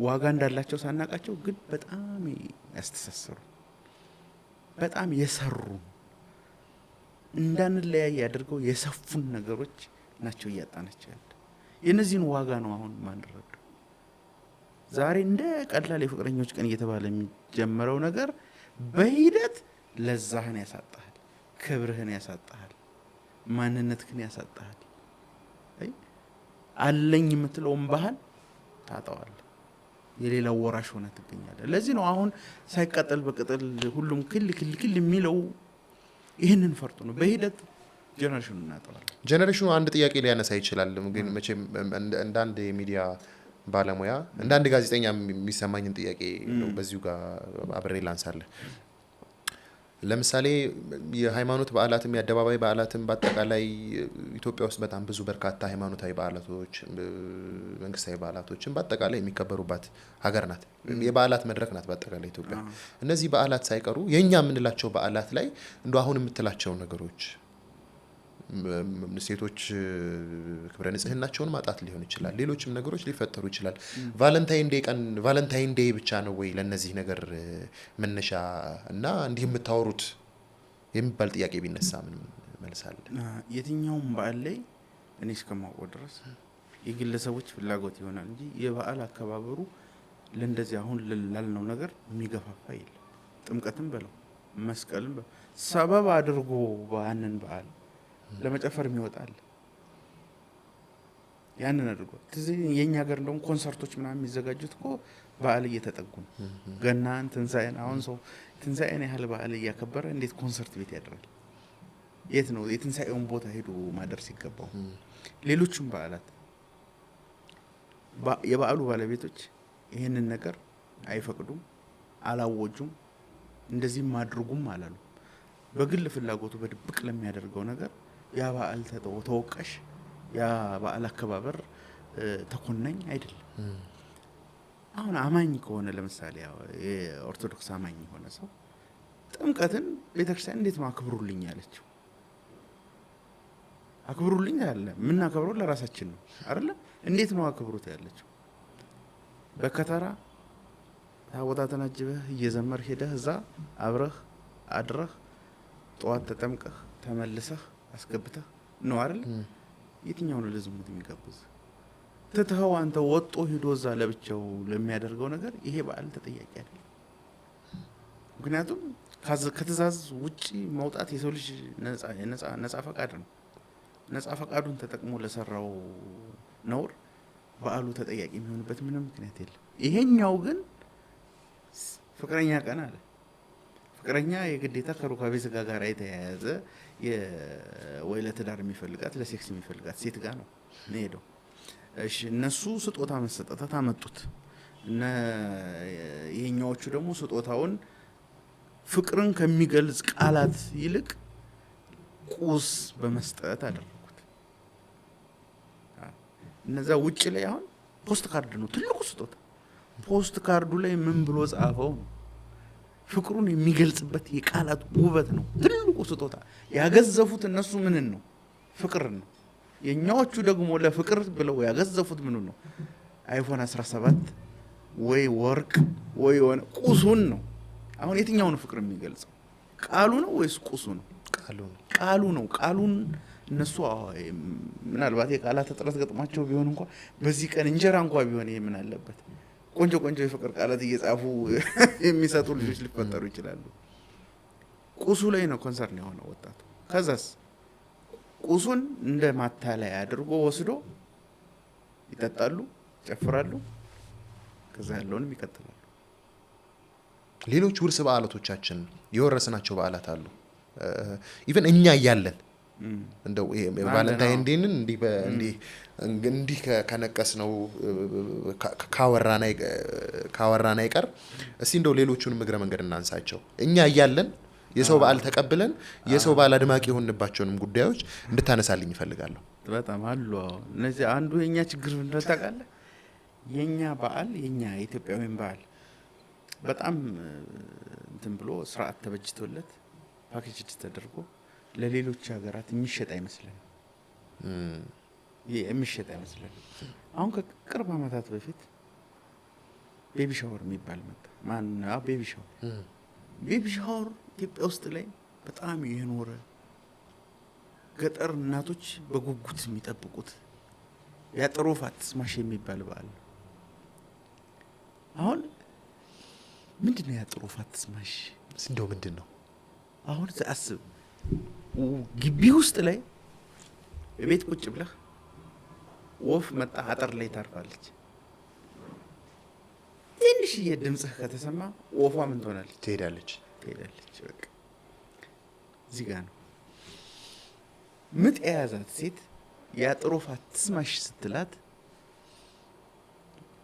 ዋጋ እንዳላቸው ሳናቃቸው ግን በጣም ያስተሳሰሩ በጣም የሰሩ እንዳንለያይ ያደርገው የሰፉን ነገሮች ናቸው እያጣናቸው ያለ። የነዚህን ዋጋ ነው አሁን ማንረዳው። ዛሬ እንደ ቀላል የፍቅረኞች ቀን እየተባለ የሚጀመረው ነገር በሂደት ለዛህን ያሳጣሃል፣ ክብርህን ያሳጣሃል፣ ማንነትህን ያሳጣሃል። አለኝ የምትለውን ባህል ታጣዋለህ። የሌላው ወራሽ ሆነ ትገኛለህ። ለዚህ ነው አሁን ሳይቃጠል በቅጠል ሁሉም ክል የሚለው ይህንን ፈርቶ ነው። በሂደት ጀነሬሽኑ እናጠዋለን። ጀነሬሽኑ አንድ ጥያቄ ሊያነሳ ይችላል። ግን መቼም እንደ አንድ የሚዲያ ባለሙያ እንደ አንድ ጋዜጠኛ የሚሰማኝን ጥያቄ ነው በዚሁ ጋር አብሬ ላንሳለህ። ለምሳሌ የሃይማኖት በዓላትም የአደባባይ በዓላትም በአጠቃላይ ኢትዮጵያ ውስጥ በጣም ብዙ በርካታ ሃይማኖታዊ በዓላቶች መንግስታዊ በዓላቶችን በአጠቃላይ የሚከበሩባት ሀገር ናት። የበዓላት መድረክ ናት በአጠቃላይ ኢትዮጵያ። እነዚህ በዓላት ሳይቀሩ የኛ የምንላቸው በዓላት ላይ እንደ አሁን የምትላቸው ነገሮች ሴቶች ክብረ ንጽህናቸውን ማጣት ሊሆን ይችላል። ሌሎችም ነገሮች ሊፈጠሩ ይችላል። ቫለንታይን ዴይ ብቻ ነው ወይ ለነዚህ ነገር መነሻ እና እንዲህ የምታወሩት የሚባል ጥያቄ ቢነሳ ምን መልሳለ? የትኛውም በዓል ላይ እኔ እስከማውቀው ድረስ የግለሰቦች ፍላጎት ይሆናል እንጂ የበዓል አከባበሩ ለእንደዚህ አሁን ላልነው ነገር የሚገፋፋ የለም። ጥምቀትም በለው መስቀልም በለው ሰበብ አድርጎ ባንን በዓል ለመጨፈር የሚወጣል ያንን አድርጎ የኛ ሀገር እንደውም ኮንሰርቶች ምናምን የሚዘጋጁት እኮ በዓል እየተጠጉ ነው። ገናን፣ ትንሳኤን አሁን ሰው ትንሳኤን ያህል በዓል እያከበረ እንዴት ኮንሰርት ቤት ያድራል? የት ነው የትንሳኤውን ቦታ ሄዶ ማደር ሲገባው? ሌሎችም በዓላት የበዓሉ ባለቤቶች ይህንን ነገር አይፈቅዱም፣ አላወጁም፣ እንደዚህም አድርጉም አላሉ። በግል ፍላጎቱ በድብቅ ለሚያደርገው ነገር ያ በዓል ተወቃሽ፣ ያ በዓል አከባበር ተኮናኝ አይደለም። አሁን አማኝ ከሆነ ለምሳሌ የኦርቶዶክስ አማኝ የሆነ ሰው ጥምቀትን ቤተክርስቲያን እንዴት ነው አክብሩልኝ ያለችው? አክብሩልኝ አለ። ምን አክብሩት ለራሳችን ነው አይደለ? እንዴት ነው አክብሩት ያለችው? በከተራ ታቦታትን አጅበህ እየዘመር ሄደህ እዛ አብረህ አድረህ ጠዋት ተጠምቀህ ተመልሰህ አስገብተህ ነው አይደል? የትኛው ነው ለዝሙት የሚጋብዝ? ትተኸው አንተ ወጦ ሄዶ እዛ ለብቻው ለሚያደርገው ነገር ይሄ በዓል ተጠያቂ አይደለም። ምክንያቱም ከትእዛዝ ውጪ መውጣት የሰው ልጅ ነፃ ፈቃድ ነው። ነፃ ፈቃዱን ተጠቅሞ ለሰራው ነውር በዓሉ ተጠያቂ የሚሆንበት ምንም ምክንያት የለም። ይሄኛው ግን ፍቅረኛ ቀን አለ። ፍቅረኛ የግዴታ ከሩካቤ ስጋ ጋር የተያያዘ ወይ ለትዳር የሚፈልጋት ለሴክስ የሚፈልጋት ሴት ጋር ነው ሄደው። እሺ እነሱ ስጦታ መሰጠት አመጡት። ይሄኛዎቹ ደግሞ ስጦታውን ፍቅርን ከሚገልጽ ቃላት ይልቅ ቁስ በመስጠት አደረጉት። እነዛ ውጭ ላይ አሁን ፖስት ካርድ ነው ትልቁ ስጦታ። ፖስት ካርዱ ላይ ምን ብሎ ጻፈው ነው ፍቅሩን የሚገልጽበት የቃላት ውበት ነው ትልቁ ስጦታ። ያገዘፉት እነሱ ምንን ነው? ፍቅርን ነው። የኛዎቹ ደግሞ ለፍቅር ብለው ያገዘፉት ምንን ነው? አይፎን 17 ወይ ወርቅ ወይ ሆነ ቁሱን ነው። አሁን የትኛው ነው ፍቅር የሚገልጸው? ቃሉ ነው ወይስ ቁሱ ነው? ቃሉ ነው። ቃሉን እነሱ ምናልባት የቃላት እጥረት ገጥሟቸው ቢሆን እንኳን በዚህ ቀን እንጀራ እንኳን ቢሆን ይሄ ምን አለበት? ቆንጆ የፍቅር ቃላት እየጻፉ የሚሰጡ ልጆች ሊፈጠሩ ይችላሉ። ቁሱ ላይ ነው ኮንሰርን የሆነው ወጣቱ። ከዛስ ቁሱን እንደ ማታለያ አድርጎ ወስዶ ይጠጣሉ፣ ይጨፍራሉ፣ ከዛ ያለውንም ይቀጥላሉ። ሌሎች ውርስ በዓላቶቻችን የወረስናቸው በዓላት አሉ። ኢቨን እኛ እያለን እንደው ቫለንታይን ዴይን እንዲህ ከነቀስ ነው ካወራን አይቀር እስቲ እንደው ሌሎቹንም እግረ መንገድ እናንሳቸው። እኛ እያለን የሰው በዓል ተቀብለን የሰው በዓል አድማቂ የሆንባቸውንም ጉዳዮች እንድታነሳልኝ ይፈልጋለሁ። በጣም አሉ። እነዚህ አንዱ የኛ ችግር ምንድነው ታውቃለህ? የኛ በዓል የኛ የኢትዮጵያዊን በዓል በጣም እንትን ብሎ ስርዓት ተበጅቶለት ፓኬጅ ተደርጎ ለሌሎች ሀገራት የሚሸጥ አይመስልም። የሚሸጥ አይመስልም። አሁን ከቅርብ ዓመታት በፊት ቤቢ ሻወር የሚባል መጣ። ማነው ቤቢ ሻወር? ቤቢ ሻወር ኢትዮጵያ ውስጥ ላይ በጣም የኖረ ገጠር እናቶች በጉጉት የሚጠብቁት ያጥሩ ፋትስማሽ የሚባል በዓል ነው። አሁን ምንድነው ያጥሩ ፋትስማሽ? እንደው ምንድነው? አሁን አስብ፣ ግቢ ውስጥ ላይ በቤት ቁጭ ብለህ ወፍ መጣ አጥር ላይ ታርፋለች። ትንሽዬ ድምጽህ ከተሰማ ወፏ ምን ትሆናለች? ትሄዳለች። በቃ እዚህ ጋር ነው ምጥ የያዛት ሴት ያጥሩ ፋትስማሽ ስትላት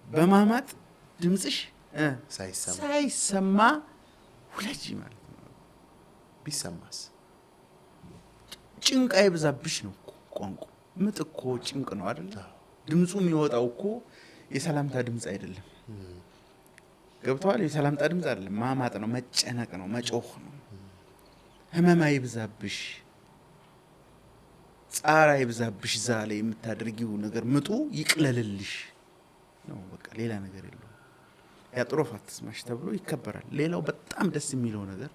በማማጥ ድምጽሽ ሳይሰማ ሁለጂ ማለት ነው። ቢሰማስ ጭንቅ አይብዛብሽ ነው ቋንቋ። ምጥ እኮ ጭንቅ ነው አይደል? ድምጹ የሚወጣው እኮ የሰላምታ ድምጽ አይደለም። ገብቷል? የሰላምታ ድምጽ አይደለም፣ ማማጥ ነው፣ መጨነቅ ነው፣ መጮህ ነው። ህመም አይብዛብሽ፣ ጻራ አይብዛብሽ፣ ዛለ የምታደርጊው ነገር ምጡ ይቅለልልሽ ነው። በቃ ሌላ ነገር የለውም። ያጥሩ ፋትስማሽ ተብሎ ይከበራል። ሌላው በጣም ደስ የሚለው ነገር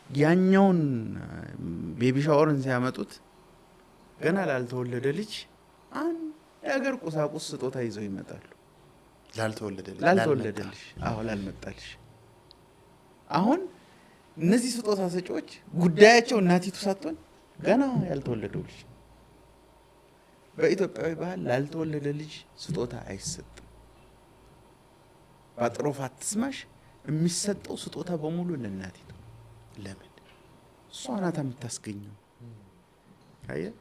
ያኛውን ቤቢ ሻወርን ሲያመጡት ገና ላልተወለደ ልጅ አንድ የሀገር ቁሳቁስ ስጦታ ይዘው ይመጣሉ። ላልተወለደ ልጅ፣ አዎ ላልመጣልሽ። አሁን እነዚህ ስጦታ ሰጪዎች ጉዳያቸው እናቲቱ ሳትሆን ገና ያልተወለደው ልጅ። በኢትዮጵያዊ ባህል ላልተወለደ ልጅ ስጦታ አይሰጥም። ባጥሩ ፋትስማሽ የሚሰጠው ስጦታ በሙሉ ለእናቲቱ። ለምን? እሷ ናት የምታስገኘው። አየህ፣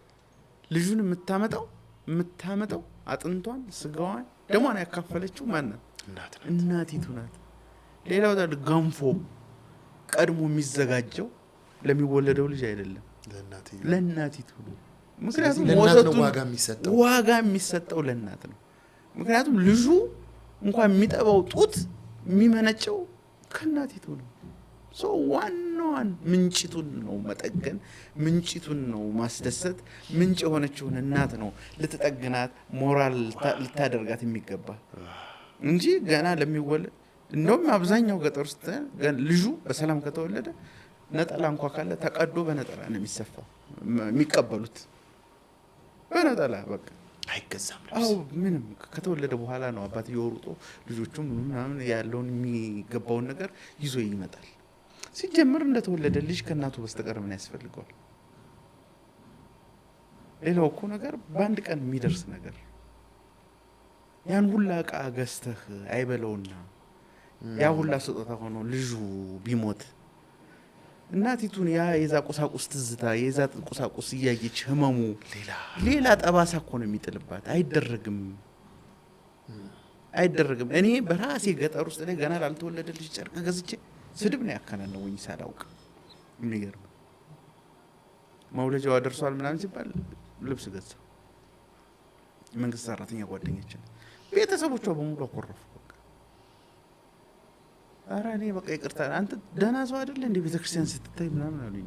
ልጁን የምታመጣው አጥንቷን፣ ስጋዋን፣ ደሟን ያካፈለችው ማናት? እናቲቱ ናት። ሌላው ገንፎ ቀድሞ የሚዘጋጀው ለሚወለደው ልጅ አይደለም፣ ለእናቲቱ ነው። ምክንያቱም ዋጋ የሚሰጠው ለእናት ነው። ምክንያቱም ልጁ እንኳን የሚጠባው ጡት የሚመነጨው ከእናቲቱ ነው። ዋናዋን ምንጭቱን ነው መጠገን፣ ምንጭቱን ነው ማስደሰት። ምንጭ የሆነችውን እናት ነው ልትጠግናት፣ ሞራል ልታደርጋት የሚገባ እንጂ ገና ለሚወለድ። እንደውም አብዛኛው ገጠር ውስጥ ልጁ በሰላም ከተወለደ ነጠላ እንኳ ካለ ተቀዶ በነጠላ ነው የሚሰፋው። የሚቀበሉት በነጠላ በቃ አይገዛም። አዎ ምንም ከተወለደ በኋላ ነው አባትየው ሩጦ ልጆቹም ምናምን ያለውን የሚገባውን ነገር ይዞ ይመጣል። ሲጀምር እንደተወለደ ልጅ ከእናቱ በስተቀር ምን ያስፈልገዋል? ሌላው እኮ ነገር በአንድ ቀን የሚደርስ ነገር። ያን ሁላ ዕቃ ገዝተህ አይበለውና ያ ሁላ ስጦታ ሆኖ ልጁ ቢሞት እናቲቱን ያ የዛ ቁሳቁስ ትዝታ፣ የዛ ቁሳቁስ እያየች ህመሙ ሌላ ጠባሳ እኮ ነው የሚጥልባት። አይደረግም። እኔ በራሴ ገጠር ውስጥ ላይ ገና ላልተወለደ ልጅ ጨርቅ ገዝቼ ስድብ ነው ያከናነውኝ ሳላውቅ። የሚገርም መውለጃዋ ደርሷል ምናምን ሲባል ልብስ ገዛ። መንግስት ሰራተኛ ጓደኛችን ቤተሰቦቿ በሙሉ አኮረፉ። ኧረ እኔ በቃ ይቅርታ፣ አንተ ደህና ሰው አይደለ እንደ ቤተክርስቲያን ስትታይ ምናምን አሉኝ።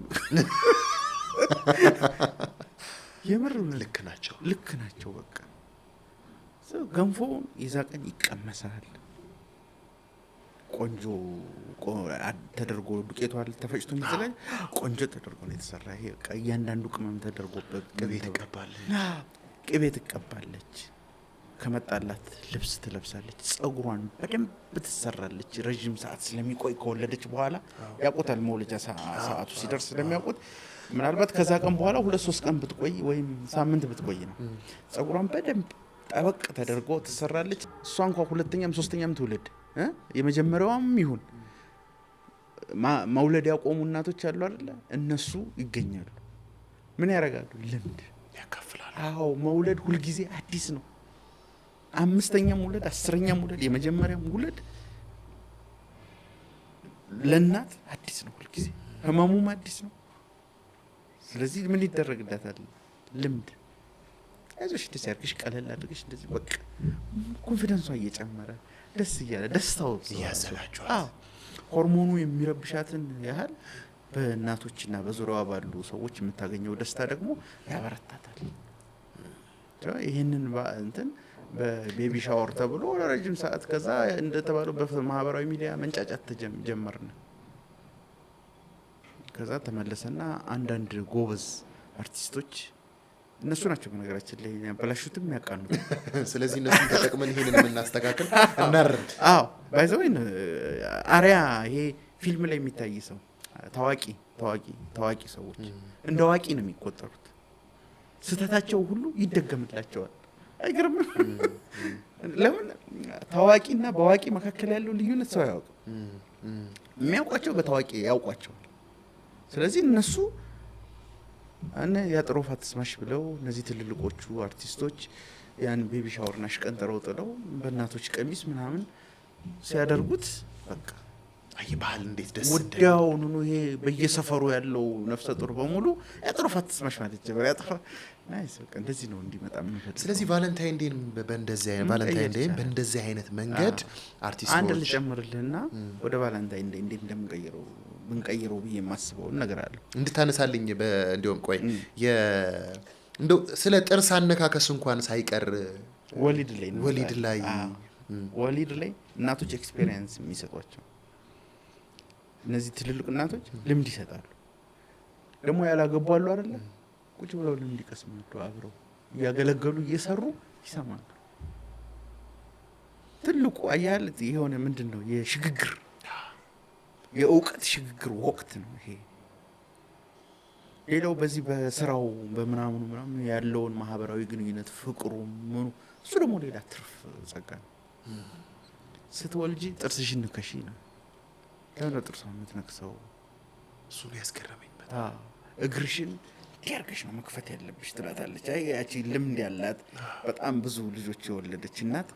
የምር ልክ ናቸው። በቃ ገንፎ የዛ ቀን ይቀመሳል። ቆንጆ ተደርጎ ዱቄቷ ተፈጭቶ የሚዘጋጅ ቆንጆ ተደርጎ ነው የተሰራ። ይሄ በቃ እያንዳንዱ ቅመም ተደርጎበት ቅቤ ትቀባለች። ከመጣላት ልብስ ትለብሳለች። ጸጉሯን በደንብ ትሰራለች። ረጅም ሰዓት ስለሚቆይ ከወለደች በኋላ ያውቁታል። መውለጃ ሰዓቱ ሲደርስ ስለሚያውቁት ምናልባት ከዛ ቀን በኋላ 2-3 ቀን ብትቆይ ወይም ሳምንት ብትቆይ ነው። ጸጉሯን በደንብ ጠበቅ ተደርጎ ትሰራለች። እሷ እንኳን ሁለተኛም ሶስተኛም ትውልድ የመጀመሪያዋም ይሁን መውለድ ያቆሙ እናቶች አሉ አይደለ? እነሱ ይገኛሉ። ምን ያደርጋሉ? ልምድ ያካፍላሉ። አዎ መውለድ ሁልጊዜ አዲስ ነው። 5ኛም ውለድ 10ኛም ውለድ የመጀመሪያም ውለድ ለእናት አዲስ ነው። ሁልጊዜ ህመሙም አዲስ ነው። ስለዚህ ምን ይደረግላታል? ልምድ። አይዞሽ ደስ ያርግሽ፣ ቀለል አድርገሽ እንደዚህ በቃ ኮንፊደንሷ እየጨመረ ደስ እያለ ደስታው እያዘላችኋል። ሆርሞኑ የሚረብሻትን ያህል በእናቶችና በዙሪያዋ ባሉ ሰዎች የምታገኘው ደስታ ደግሞ ያበረታታል። ይህንን እንትን በቤቢ ሻወር ተብሎ ለረጅም ሰዓት ከዛ እንደተባለው በማህበራዊ ሚዲያ መንጫጫት ጀመርን። ከዛ ተመለሰና አንዳንድ ጎበዝ አርቲስቶች እነሱ ናቸው በነገራችን ላይ ያበላሹትም ያቃኑት። ስለዚህ እነሱን ተጠቅመን ይሄንን የምናስተካክል እናርም። አዎ ባይዘው አሪያ ይሄ ፊልም ላይ የሚታይ ሰው ታዋቂ ሰዎች እንደ አዋቂ ነው የሚቆጠሩት። ስህተታቸው ሁሉ ይደገምላቸዋል። አይገርምም? ለምን ታዋቂና በአዋቂ መካከል ያለው ልዩነት ሰው ያውቅ። የሚያውቋቸው በታዋቂ ያውቋቸዋል። ስለዚህ እነሱ ያጥሮፍ አትስማሽ ብለው እነዚህ ትልልቆቹ አርቲስቶች ያን ቤቢ ሻወርና ሽቀንጠረው ጥለው በእናቶች ቀሚስ ምናምን ሲያደርጉት በቃ አይ ባህል እንዴት ደስ ወዲያውኑ ነው ይሄ በየሰፈሩ ያለው ነፍሰ ጡር በሙሉ ያጥሮፍ አትስማሽ ማለት ጀመረ። ያጥፋ ናይስ በቃ እንደዚህ ነው እንዲመጣ የምንፈልገው። ስለዚህ ቫለንታይን ዴን በእንደዚህ አይነት መንገድ አርቲስቶች አንድ ልጨምርልህና ወደ ቫለንታይን ዴ እንዴት ብንቀይረው ብዬ የማስበው ነገር አለ እንድታነሳልኝ። እንዲሁም ቆይ እንደው ስለ ጥርስ አነካከስ እንኳን ሳይቀር ወሊድ ላይ እናቶች ኤክስፔሪየንስ የሚሰጧቸው እነዚህ ትልልቅ እናቶች ልምድ ይሰጣሉ። ደግሞ ያላገቡ አሉ አይደለ? ቁጭ ብለው ልምድ ይቀስማሉ። አብረው እያገለገሉ እየሰሩ ይሰማሉ። ትልቁ አያል የሆነ ምንድነው የሽግግር የእውቀት ሽግግር ወቅት ነው ይሄ። ሌላው በዚህ በስራው በምናምኑ ያለውን ማህበራዊ ግንኙነት ፍቅሩ ምኑ እሱ ደግሞ ሌላ ትርፍ ጸጋ ነው። ስትወልጂ ጥርስሽን ንከሺ ነው ለምን ጥርሷን የምትነክሰው? እሱ ያስገረመኝ እግርሽን ዲያርገሽ ነው መክፈት ያለብሽ ትላታለች። አይ ያቺ ልምድ ያላት በጣም ብዙ ልጆች የወለደች እናት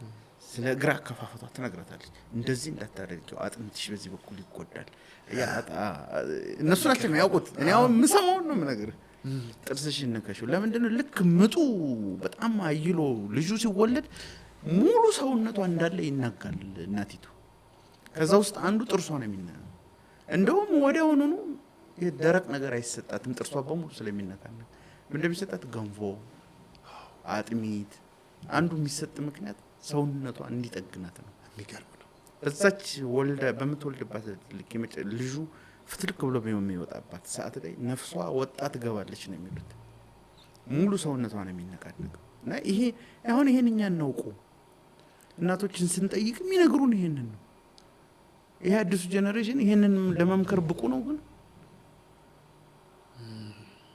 ስለ እግር አከፋፈቷ ትነግራታለች። እንደዚህ እንዳታደርጊው አጥንትሽ በዚህ በኩል ይጎዳል። እነሱ ናቸው የሚያውቁት። እኔ አሁን የምሰማውን ነው የምነግርህ። ጥርስሽን ንከሺው። ለምንድን ነው ልክ ምጡ በጣም አይሎ ልጁ ሲወለድ ሙሉ ሰውነቷ እንዳለ ይናጋል እናቲቱ። ከዛ ውስጥ አንዱ ጥርሷ ነው የሚናገው። እንደውም ወዲያውኑ የደረቅ ነገር አይሰጣትም። ጥርሷ በሙሉ ስለሚነካና ምን እንደሚሰጣት ገንፎ፣ አጥሚት አንዱ የሚሰጥ ምክንያት ሰውነቷ እንዲጠግናት ነው። የሚገርም ነው። እዛች ወልዳ በምትወልድባት ልጁ ፍትልክ ብሎ በሚወጣባት ሰዓት ላይ ነፍሷ ወጣ ትገባለች ነው የሚሉት። ሙሉ ሰውነቷ ነው የሚነቃነቀው። እና ይሄ አሁን ይሄን እኛ እናውቁ እናቶችን ስንጠይቅ የሚነግሩን ይሄንን ነው። ይሄ አዲሱ ጄኔሬሽን ይሄንን ለመምከር ብቁ ነው ግን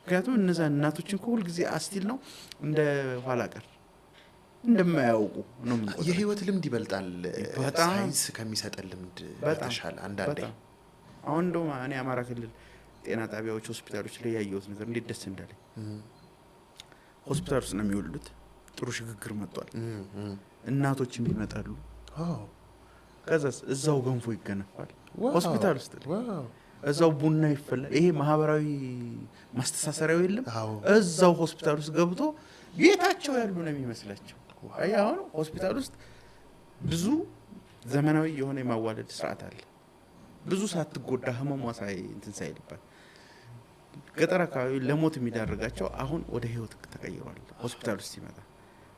ምክንያቱም እነዛ እናቶችን ሁል ጊዜ አስቲል ነው እንደ ኋላ ቀር እንደማያውቁ ነው የምንቆጥረው። የህይወት ልምድ ይበልጣል ሳይንስ ከሚሰጠን ልምድ በተሻለ አንዳንዴ። አሁን እንደውም እኔ አማራ ክልል ጤና ጣቢያዎች፣ ሆስፒታሎች ላይ ያየሁት ነገር እንዴት ደስ እንዳለኝ። ሆስፒታል ውስጥ ነው የሚወልዱት። ጥሩ ሽግግር መጥቷል። እናቶችም ይመጣሉ። ከዛስ እዛው ገንፎ ይገነፋል ሆስፒታል ውስጥ እዛው ቡና ይፈላል። ይሄ ማህበራዊ ማስተሳሰሪያው የለም። እዛው ሆስፒታል ውስጥ ገብቶ ቤታቸው ያሉ ነው የሚመስላቸው። አሁን ሆስፒታል ውስጥ ብዙ ዘመናዊ የሆነ የማዋለድ ስርዓት አለ። ብዙ ሳትጎዳ ህመሟ እንትን ሳይልባት ገጠር አካባቢ ለሞት የሚዳርጋቸው አሁን ወደ ህይወት ተቀይሯል ሆስፒታል ውስጥ ሲመጣ።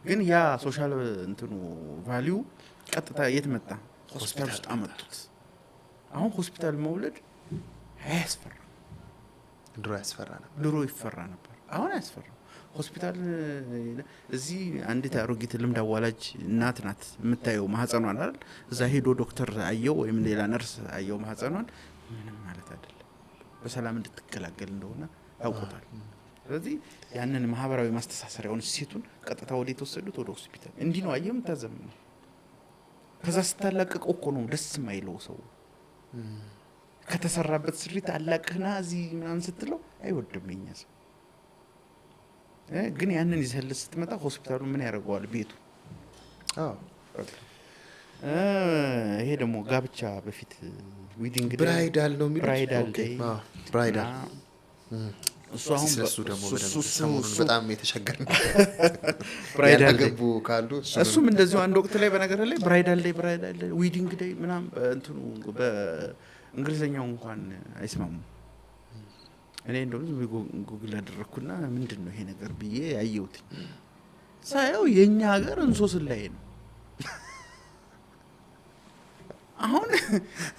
ግን ያ ሶሻል እንትኑ ቫልዩ ቀጥታ የት መጣ? ሆስፒታል ውስጥ አመጡት። አሁን ሆስፒታል መውለድ አያስፈራ። ድሮ ይፈራ ነበር። አሁን አያስፈራ። ሆስፒታል እዚህ አንዲት አሮጊት ልምድ አዋላጅ እናት ናት የምታየው ማህፀኗን አይደል? እዛ ሄዶ ዶክተር አየው ወይም ሌላ ነርስ አየው ማህፀኗን ምንም ማለት አይደለም። በሰላም እንድትገላገል እንደሆነ ያውቁታል። ስለዚህ ያንን ማህበራዊ ማስተሳሰሪያውን እሴቱን ቀጥታ ወደ ተወሰዱት ወደ ሆስፒታል እንዲህ ነው አየም ታዘምነው። ከዛ ስታላቀቀው እኮ ነው ደስ የማይለው ሰው ከተሰራበት ስሪት አላቅህና እዚህ ምናምን ስትለው አይወድም የኛ ሰው። ግን ያንን ይዘህልህ ስትመጣ ሆስፒታሉ ምን ያደርገዋል? ቤቱ ይሄ ደግሞ ጋብቻ በፊት ዊዲንግ ብራይዳል ነው የሚሉት። ብራይዳል እሱ አሁን እሱ ደግሞ ሰሞኑን በጣም የተሸገርን ብራይዳል ገቡ ካሉ እሱም እንደዚሁ አንድ ወቅት ላይ በነገር ላይ ብራይዳል ዊዲንግ ዴይ ምናምን እንትኑ በእንግሊዘኛው እንኳን አይስማሙም። እኔ እንደውም ጉግል አደረኩና ምንድነው ይሄ ነገር ብዬ ያየሁት ሳየው የኛ ሀገር እንሶስላይ ነው። አሁን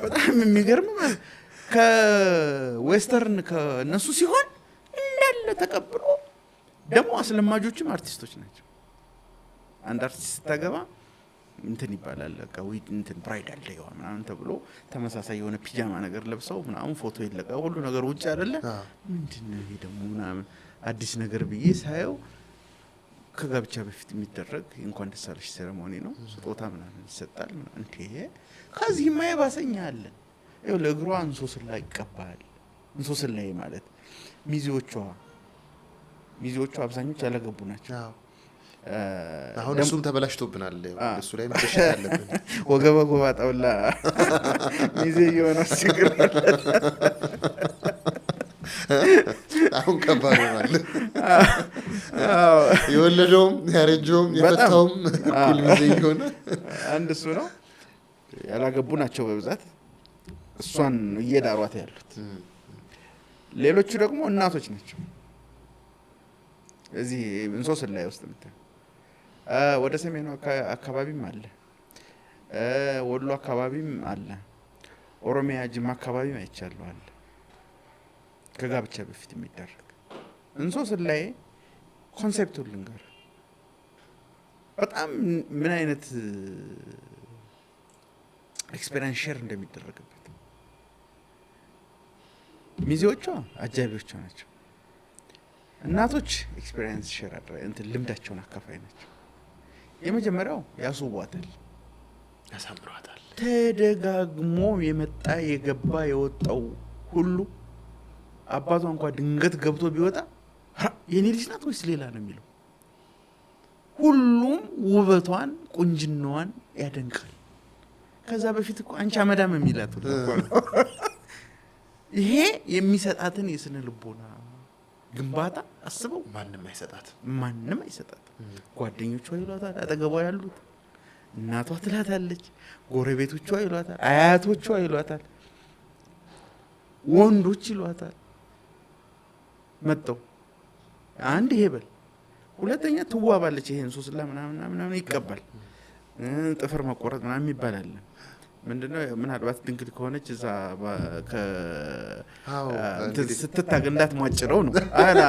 በጣም የሚገርም ከዌስተርን ከነሱ ሲሆን እንዳለ ተቀብሎ ደግሞ አስለማጆችም አርቲስቶች ናቸው። አንድ አርቲስት ታገባ እንትን ይባላል ቀውይ እንትን ብራይዳል ዴይዋ ምናምን ተብሎ ተመሳሳይ የሆነ ፒጃማ ነገር ለብሰው ምናምን ፎቶ ይለቀ ሁሉ ነገር ውጭ አይደለ ምንድነው ይሄ ደግሞ ምናምን አዲስ ነገር ብዬ ሳየው ከጋብቻ በፊት የሚደረግ እንኳን ደስ አለሽ ሴሬሞኒ ነው። ስጦታ ምናምን ይሰጣል ምናምን እንዴ ከዚህ ማይባሰኛ አለ። ይኸው ለእግሯ እንሶስላ ይቀባል። እንሶስላ ማለት ሚዜዎቿ አብዛኞቹ ያላገቡ ናቸው። አሁን እሱም ተበላሽቶብናል። እሱ ላይ መሸሽ አለብን። ወገበ ጎባጣውላ ሚዜ የሆነ ችግር አሁን ከባድ ሆኗል። የወለደውም ያረጀውም የፈታውም እኩል ሚዜ የሆነ አንድ እሱ ነው። ያላገቡ ናቸው በብዛት እሷን እየዳሯት ያሉት። ሌሎቹ ደግሞ እናቶች ናቸው። እዚህ እንሶስላይ ውስጥ ምታይ ወደ ሰሜኑ አካባቢም አለ፣ ወሎ አካባቢም አለ፣ ኦሮሚያ ጅማ አካባቢም አይቻለሁ አለ። ከጋብቻ በፊት የሚደረግ እንሶስላይ ኮንሴፕቱን ልንገር በጣም ምን አይነት ኤክስፔሪንስ ሼር እንደሚደረግበት። ሚዜዎቿ አጃቢዎቿ ናቸው። እናቶች ኤክስፔሪንስ ሼር እንትን ልምዳቸውን አካፋይ ናቸው። የመጀመሪያው ያስውቧታል፣ ያሳምሯታል። ተደጋግሞ የመጣ የገባ የወጣው ሁሉ አባቷ እንኳን ድንገት ገብቶ ቢወጣ የኔ ልጅ ናት ወይስ ሌላ ነው የሚለው። ሁሉም ውበቷን ቁንጅናዋን ያደንቃል። ከዛ በፊት እኮ አንቺ አመዳም የሚላት እኮ ነው። ይሄ የሚሰጣትን የስነ ልቦና ግንባታ አስበው። ማንም አይሰጣት። ጓደኞቿ ይሏታል፣ አጠገቧ ያሉት እናቷ ትላታለች፣ ጎረቤቶቿ ይሏታል፣ አያቶቿ ይሏታል፣ ወንዶች ይሏታል። መጣው አንድ ይሄ በል ሁለተኛ ትዋባለች። ይሄ እንሶስላ ምናምን ይቀባል። ጥፍር መቆረጥ ምናምን ይባላል። ምንድነው ምናልባት ድንግል ከሆነች እዛ ስትታገ እንዳትሟጭረው ነው አላ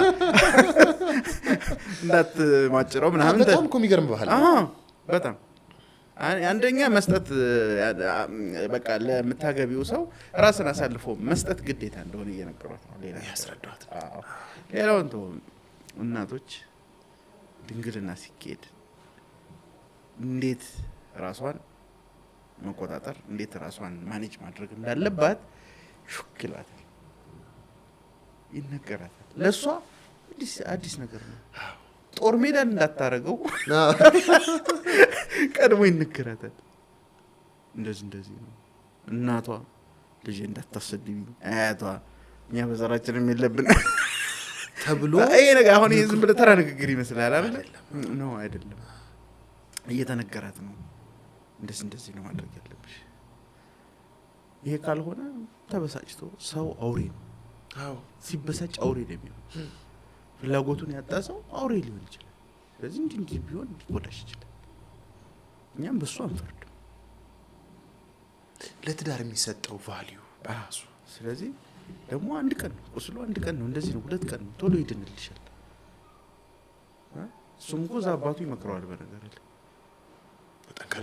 እንዳትሟጭረው ምናምን በጣም እኮ የሚገርም ባህል። በጣም አንደኛ መስጠት በቃ ለምታገቢው ሰው ራስን አሳልፎ መስጠት ግዴታ እንደሆነ እየነገሯት ነው። ሌላ ያስረዳት። ሌላው እናቶች ድንግልና ሲኬድ እንዴት ራሷን መቆጣጠር እንዴት ራሷን ማኔጅ ማድረግ እንዳለባት ሹክ ይላታል፣ ይነገራታል። ለሷ አዲስ ነገር ነው። ጦር ሜዳ እንዳታረገው ቀድሞ ይነገራታል። እንደዚህ ነው። እናቷ ልጅ እንዳታሰድቢኝ፣ አያቷ እኛ በዘራችንም የለብን ተብሎ ይሄ ነገር አሁን ዝም ብለህ ተራ ንግግር ይመስላል አይደል? ነው አይደለም፣ እየተነገራት ነው። እንደዚህ ነው ማድረግ ያለብሽ። ይሄ ካልሆነ ተበሳጭቶ ሰው አውሬ ነው። ሲበሳጭ አውሬ ነው የሚሆነው። ፍላጎቱን ያጣ ሰው አውሬ ሊሆን ይችላል። ስለዚህ እንዲህ ቢሆን ሊጎዳሽ ይችላል። እኛም በሱ አንፈርድም። ለትዳር የሚሰጠው ቫልዩ በራሱ። ስለዚህ ደግሞ አንድ ቀን ነው ቁስሉ፣ አንድ ቀን ነው እንደዚህ ነው፣ 2 ቀን ነው፣ ቶሎ ይድንልሻል። እሱም እኮ እዛ አባቱ ይመክረዋል። በነገር ላይ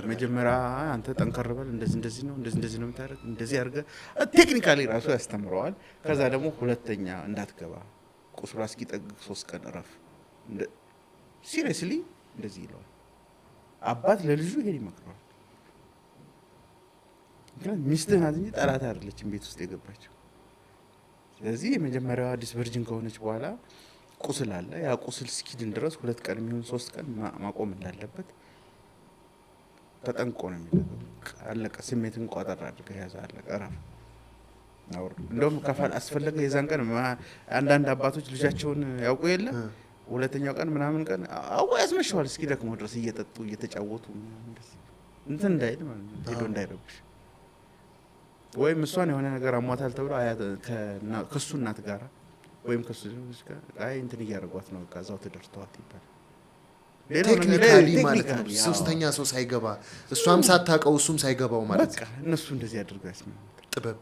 መጀመሪያ አንተ ጠንከር በል፣ እንደዚህ ነው የምታደርግ፣ እንደዚህ አድርገህ ቴክኒካሊ ራሱ ያስተምረዋል። ከዛ ደግሞ ሁለተኛ እንዳትገባ ቁስሉ እስኪጠግግ 3 ቀን እረፍ፣ ሲሪየስሊ እንደዚህ ይለዋል። አባት ለልጁ ይሄን ይመክረዋል። ምክንያቱም ሚስትህ ናት እንጂ ጠላት አይደለችም ቤት ውስጥ የገባችው። ስለዚህ የመጀመሪያዋ አዲስ ቨርጂን ከሆነች በኋላ ቁስል አለ። ያ ቁስል እስኪድን ድረስ 2 ቀን የሚሆን 3 ቀን ማቆም እንዳለበት ተጠንቆ ነው የሚለው። አለቀ። ስሜትን ቋጠር አድርገህ ያዘ፣ አለቀ፣ እረፍ። እንደውም ከፋል አስፈለገ የዛን ቀን አንዳንድ አባቶች ልጃቸውን ያውቁ የለ ሁለተኛው ቀን ምናምን ቀን አው ያስመሽዋል እስኪ ደክሞ ድረስ እየጠጡ እየተጫወቱ እንትን እንዳይል ማለት ነው፣ ሄዶ እንዳይረብሽ። ወይም እሷን የሆነ ነገር አሟታል ተብሎ ከሱ እናት ጋር ወይም ከሱ ጋር አይ እንትን እያደረጓት ነው በቃ እዛው ተደርተዋት ይባላል። ቴክኒካሊ ማለት ነው ሶስተኛ ሰው ሳይገባ እሷም ሳታውቀው እሱም ሳይገባው ማለት በቃ እነሱ እንደዚህ አድርገው ያስመጣ ጥበብ።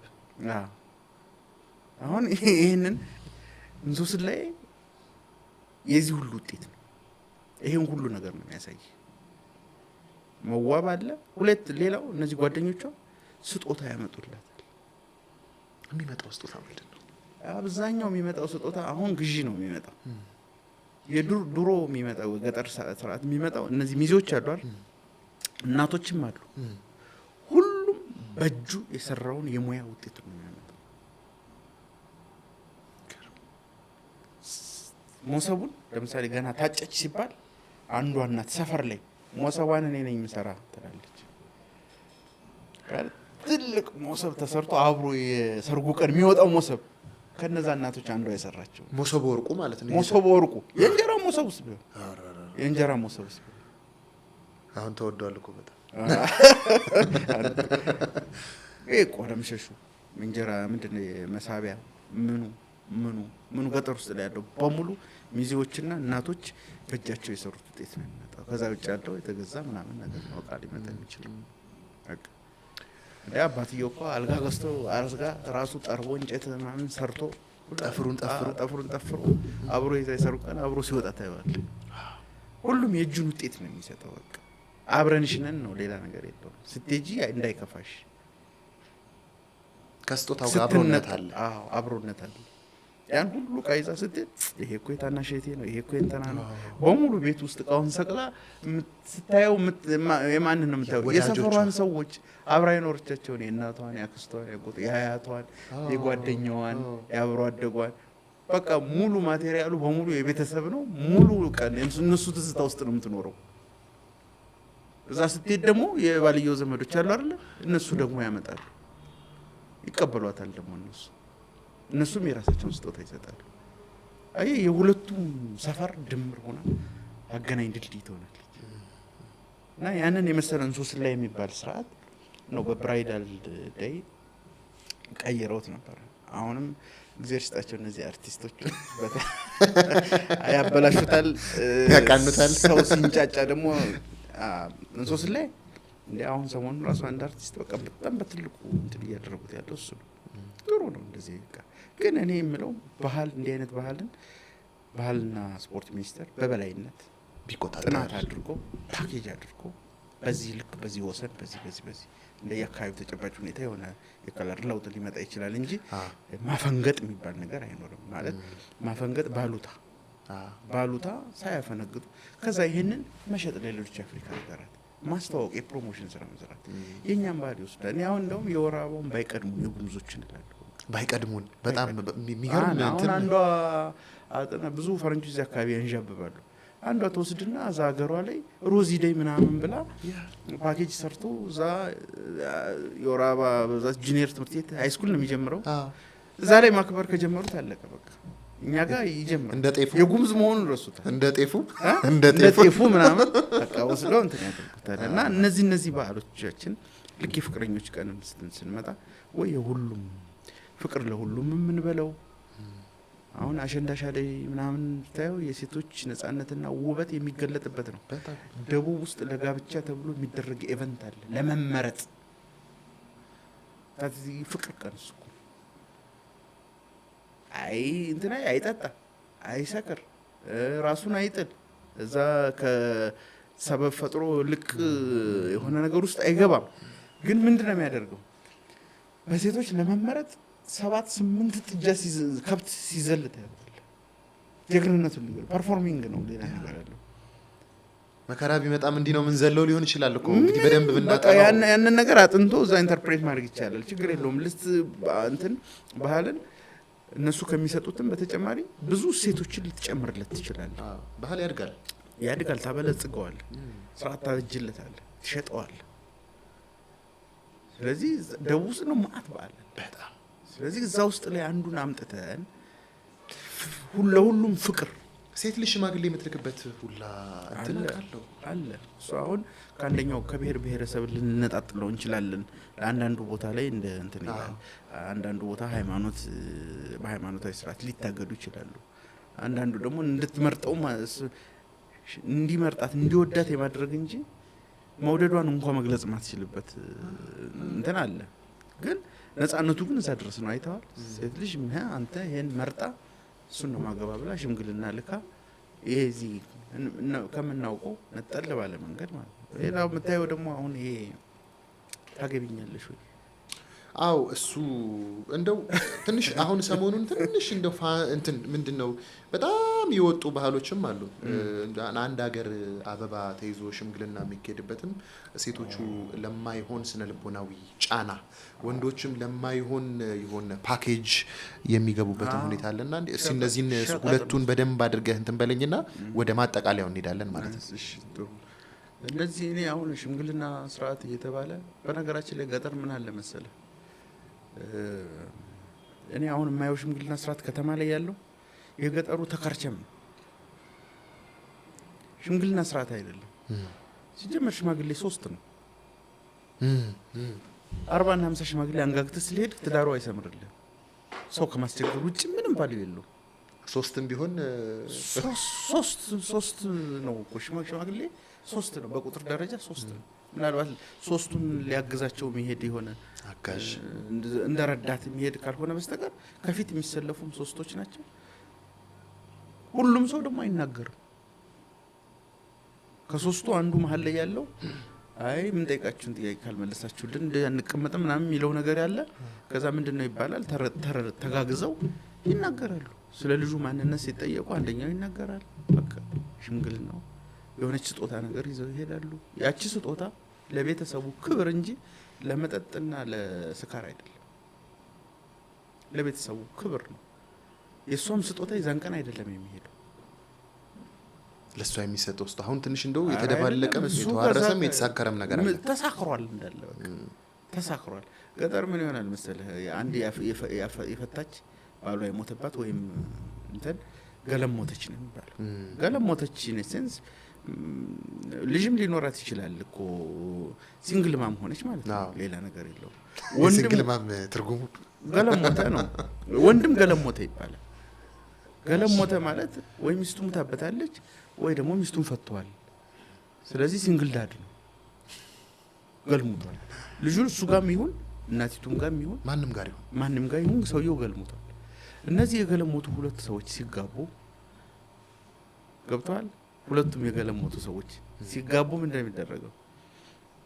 አሁን ይሄንን እንሶስል ላይ የዚህ ሁሉ ውጤት ነው። ይሄን ሁሉ ነገር ነው የሚያሳይ። መዋብ አለ። ሁለት ሌላው እነዚህ ጓደኞቿ ስጦታ ያመጡላታል። የሚመጣው ስጦታ ምንድን ነው? አብዛኛው የሚመጣው ስጦታ አሁን ግዢ ነው የሚመጣው። የድሮ የሚመጣው ገጠር ስርዓት የሚመጣው እነዚህ ሚዜዎች አሉ አይደል? እናቶችም አሉ። ሁሉም በእጁ የሰራውን የሙያ ውጤት ነው የሚያመጣው። ሞሰቡን ለምሳሌ ገና ታጨች ሲባል አንዷ እናት ሰፈር ላይ ሞሰቧን እኔ ነኝ የምሰራ ትላለች። ትልቅ ሞሰብ ተሰርቶ አብሮ የሰርጉ ቀን የሚወጣው ሞሰብ ከነዛ እናቶች አንዷ የሰራቸው ሞሰብ ወርቁ ማለት ነው። ሞሰብ ወርቁ የእንጀራ ሞሰብስ ቢሆን የእንጀራ ሞሰብስ ቢሆን አሁን ተወዷል እኮ በጣም። ይሄ ቆለምሸሹ እንጀራ ምንድነው መሳቢያ ምኑ ገጠር ውስጥ ላይ ያለው በሙሉ ሚዜዎችና እናቶች በእጃቸው የሰሩት ውጤት ነው የሚመጣው። ከዛ ውጭ ያለው የተገዛ ምናምን ነገር ነው ቃል ሊመጣ የሚችል። እንደ አባትየው እኮ አልጋ ገዝቶ አልጋ ራሱ ጠርቦ እንጨት ምናምን ሰርቶ ጠፍሩን ጠፍሮ አብሮ የሰሩ ቀን አብሮ ሲወጣ ታይዋል። ሁሉም የእጁን ውጤት ነው የሚሰጠው። በቃ አብረንሽ ነን ነው፣ ሌላ ነገር የለውም። ስትሄጂ እንዳይከፋሽ ከስጦታው ጋር አብሮነት አለ። አብሮነት አለ። ያን ሁሉ ቃይዛ ስትል ይሄ እኮ የታናሽ እህቴ ነው፣ ይሄ እኮ የእንትና ነው። በሙሉ ቤት ውስጥ እቃውን ሰቅላ ስታየው የማንን ነው የምታየው? የሰፈሯን ሰዎች አብራ የኖረቻቸውን የእናቷን፣ የአክስቷን፣ የአያቷን፣ የጓደኛዋን፣ የአብሮ አደጓን በቃ ሙሉ ማቴሪያሉ በሙሉ የቤተሰብ ነው። ሙሉ ቀን እነሱ ትዝታ ውስጥ ነው የምትኖረው። እዛ ስትሄድ ደግሞ የባልየው ዘመዶች አሉ አይደል? እነሱ ደግሞ ያመጣሉ፣ ይቀበሏታል። ደግሞ እነሱም የራሳቸውን ስጦታ ይሰጣሉ። አይ የሁለቱም ሰፈር ድምር ሆና አገናኝ ድልድይ ትሆናለች። እና ያንን የመሰለ እንሶስላ የሚባል ስርዓት ነው በብራይዳል ዴይ ቀይረውት ነበር። አሁንም እግዚአብሔር ይስጣቸው እነዚህ አርቲስቶች ያበላሹታል፣ ያቃኑታል። ሰው ሲንጫጫ ደግሞ እንሶስላ ላይ እንደ አሁን ሰሞኑን ራሱ አንድ አርቲስት በቃ በጣም በትልቁ እንትን እያደረጉት ያለው እሱ ነው። ጥሩ ነው እንደዚህ በቃ። ግን እኔ የምለው ባህል እንዲህ አይነት ባህልና ስፖርት ሚኒስቴር በበላይነት ቢቆጣጠር ጥናት አድርጎ ፓኬጅ አድርጎ በዚህ ልክ በዚህ ወሰን በዚህ እንደ የአካባቢው ተጨባጭ ሁኔታ የሆነ የከለር ለውጥ ሊመጣ ይችላል እንጂ ማፈንገጥ የሚባል ነገር አይኖርም። ማለት ማፈንገጥ ባሉታ ሳያፈነግጡ ከዛ ይሄንን መሸጥ ለሌሎች የአፍሪካ ሀገራት ማስተዋወቅ የፕሮሞሽን ስራ መስራት የኛም ባህል ይወስዳል። እኔ አሁን እንደውም የወር አበባውን ባይቀድሙ የጉምዞችን እላለሁ። ባይቀድሙን በጣም የሚገርም እንትን አንዷ አጥና ብዙ ፈረንጆች እዚህ አካባቢ ያንዣብባሉ። አንዷ ተወስድና እዛ ሀገሯ ላይ ሮዚ ዴይ ምናምን ብላ ፓኬጅ ሰርቶ እዛ የወር አበባ በዛት ጁኒየር ትምህርት ቤት ሃይስኩል ነው የሚጀምረው። እዛ ላይ ማክበር ከጀመሩት አለቀ በቃ። እኛ ጋር ይጀምራል እንደ ጤፉ የጉምዝ መሆኑን ረሱታል። እንደ ጤፉ ምናምን በቃ ወስደው እንትን ያደርጉታል። እና እነዚህ ባህሎቻችን ልክ የፍቅረኞች ቀን ስንመጣ ወይ የሁሉም ፍቅር ለሁሉም የምንበለው አሁን አሸንዳሻ ላይ ምናምን ታየው የሴቶች ነጻነትና ውበት የሚገለጥበት ነው። ደቡብ ውስጥ ለጋብቻ ተብሎ የሚደረግ ኢቨንት አለ ለመመረጥ። ታዲያ ፍቅር ቀን እሱ እንትና አይጠጣ አይሰክር ራሱን አይጥል እዛ ከሰበብ ፈጥሮ ልቅ የሆነ ነገር ውስጥ አይገባም። ግን ምንድነው የሚያደርገው? በሴቶች ለመመረጥ 7-8 ጥጃ ከብት ሲዘል ታያለህ። ጀግንነቱን ፐርፎርሚንግ ነው፣ ሌላ ነገር አለው። መከራ ቢመጣም እንዲህ ነው የምንዘለው ሊሆን ይችላል እኮ እንግዲህ በደንብ ብናጣ ያንን ነገር አጥንቶ እዛ ኢንተርፕሬት ማድረግ ይቻላል። ችግር የለውም። ልስት እንትን ባህልን እነሱ ከሚሰጡትም በተጨማሪ ብዙ ሴቶችን ልትጨምርለት ትችላለህ። ባህል ያድጋል፣ ታበለጽገዋለህ፣ ስርዓት ታበጅለታለህ፣ ትሸጠዋለህ። ስለዚህ ደቡብ ውስጥ ነው ማአት ባህል በጣም። ስለዚህ እዛ ውስጥ ላይ አንዱን አምጥተን ለሁሉም ፍቅር ሴት ልጅ ሽማግሌ የምትልክበት ሁላ እንትን አለ። እሱ አሁን ከአንደኛው ከብሔር ብሔረሰብ ልንነጣጥለው እንችላለን። አንዳንዱ ቦታ ላይ እንደ እንትን ይላል። አንዳንዱ ቦታ በሃይማኖታዊ ስርዓት ሊታገዱ ይችላሉ። አንዳንዱ ደግሞ እንድትመርጠው እንዲመርጣት እንዲወዳት የማድረግ እንጂ መውደዷን እንኳን መግለጽ ማትችልበት እንትን አለ። ግን ነጻነቱ ግን እዛ ድረስ ነው። አይተዋል። ሴት ልጅ አንተ ይሄን መርጣ እሱን ነው ማገባ ብላ ሽምግልና ልካ ይሄ እዚህ ከምናውቀው ነጠል ባለ መንገድ ማለት ነው። ሌላው የምታየው ደግሞ አሁን ይሄ ታገቢኛለሽ ወይ? አው እሱ እንደው ትንሽ አሁን ሰሞኑን ትንሽ እንደው እንትን ምንድነው በጣም የወጡ ባህሎችም አሉ። አንድ ሀገር አበባ ተይዞ ሽምግልና የሚኬድበትም ሴቶቹ ለማይሆን ስነልቦናዊ ጫና፣ ወንዶችም ለማይሆን የሆነ ፓኬጅ የሚገቡበት ሁኔታ አለና እስኪ እነዚህን ሁለቱን በደንብ አድርገህ እንትን በለኝና ወደ ማጠቃለያው እንሄዳለን ማለት ነው። እሺ ጥሩ። እንደዚህ እኔ አሁን ሽምግልና ስርዓት እየተባለ በነገራችን ላይ ገጠር ምን አለ መሰለህ፣ እኔ አሁን የማየው ሽምግልና ስርዓት ከተማ ላይ ያለው የገጠሩ ተካርቸም ነው። ሽምግልና ስርዓት አይደለም። ሲጀመር ሽማግሌ 3 ነው። 40 እና 50 ሽማግሌ አንጋግተህ ስለሄድ ትዳሩ አይሰምርልህ። ሰው ከማስቸገር ውጭ ምንም ቫልዩ የለው። 3ም ቢሆን 3 ነው እኮ ሽማግሌ 3 ነው። በቁጥር ደረጃ 3 ነው። ምናልባት 3ቱን ሊያግዛቸው የሚሄድ የሆነ አጋዥ እንደ ረዳት የሚሄድ ካልሆነ በስተቀር ከፊት የሚሰለፉም 3ቶች ናቸው። ሁሉም ሰው ደግሞ አይናገርም። ከ3ቱ አንዱ መሀል ላይ ያለው አይ ምን ጠይቃችሁን ጥያቄ ካልመለሳችሁልን እንቀመጥም ምናምን የሚለው ነገር ያለ። ከዛ ምንድነው ይባላል ተጋግዘው ይናገራሉ። ስለ ልጁ ማንነት ሲጠየቁ አንደኛው ይናገራል። በቃ ሽምግልናው የሆነች ስጦታ ነገር ይዘው ይሄዳሉ። ያቺ ስጦታ ለቤተሰቡ ክብር እንጂ ለመጠጥና ለስካር አይደለም። ለቤተሰቡ ክብር ነው። የሷም ስጦታ የዛን ቀን አይደለም የሚሄደው። ለሷ የሚሰጠው ስጦታ አሁን ትንሽ እንደው የተደባለቀም የተዋረሰም የተሳከረም ነገር አለ። ተሳክሯል እንዳለ በቃ ተሳክሯል። ገጠር ምን ይሆናል መሰለህ፣ አንድ የፈታች ባሏ የሞተባት ወይም እንትን ገለሞተች ነው የሚባለው። ገለሞተች ሴንስ ልጅም ሊኖራት ይችላል እኮ ሲንግል ማም ሆነች ማለት ነው። ሌላ ነገር የለው። ሲንግል ማም ትርጉሙ ገለሞተ ነው። ወንድም ገለሞተ ይባላል። ገለሞተ ማለት ወይ ሚስቱ ሙታበታለች ወይ ደግሞ ሚስቱን ፈቷል። ስለዚህ ሲንግል ዳድ ነው፣ ገልሙቷል። ልጁ እሱ ጋርም ይሁን እናቲቱም ጋርም ይሁን ማንም ጋር ይሁን ሰውየው ገልሙቷል። እነዚህ የገለሞቱ 2 ሰዎች ሲጋቡ ገብተዋል። ሁለቱም የገለሞቱ ሰዎች ሲጋቡ ምን እንደሚደረገው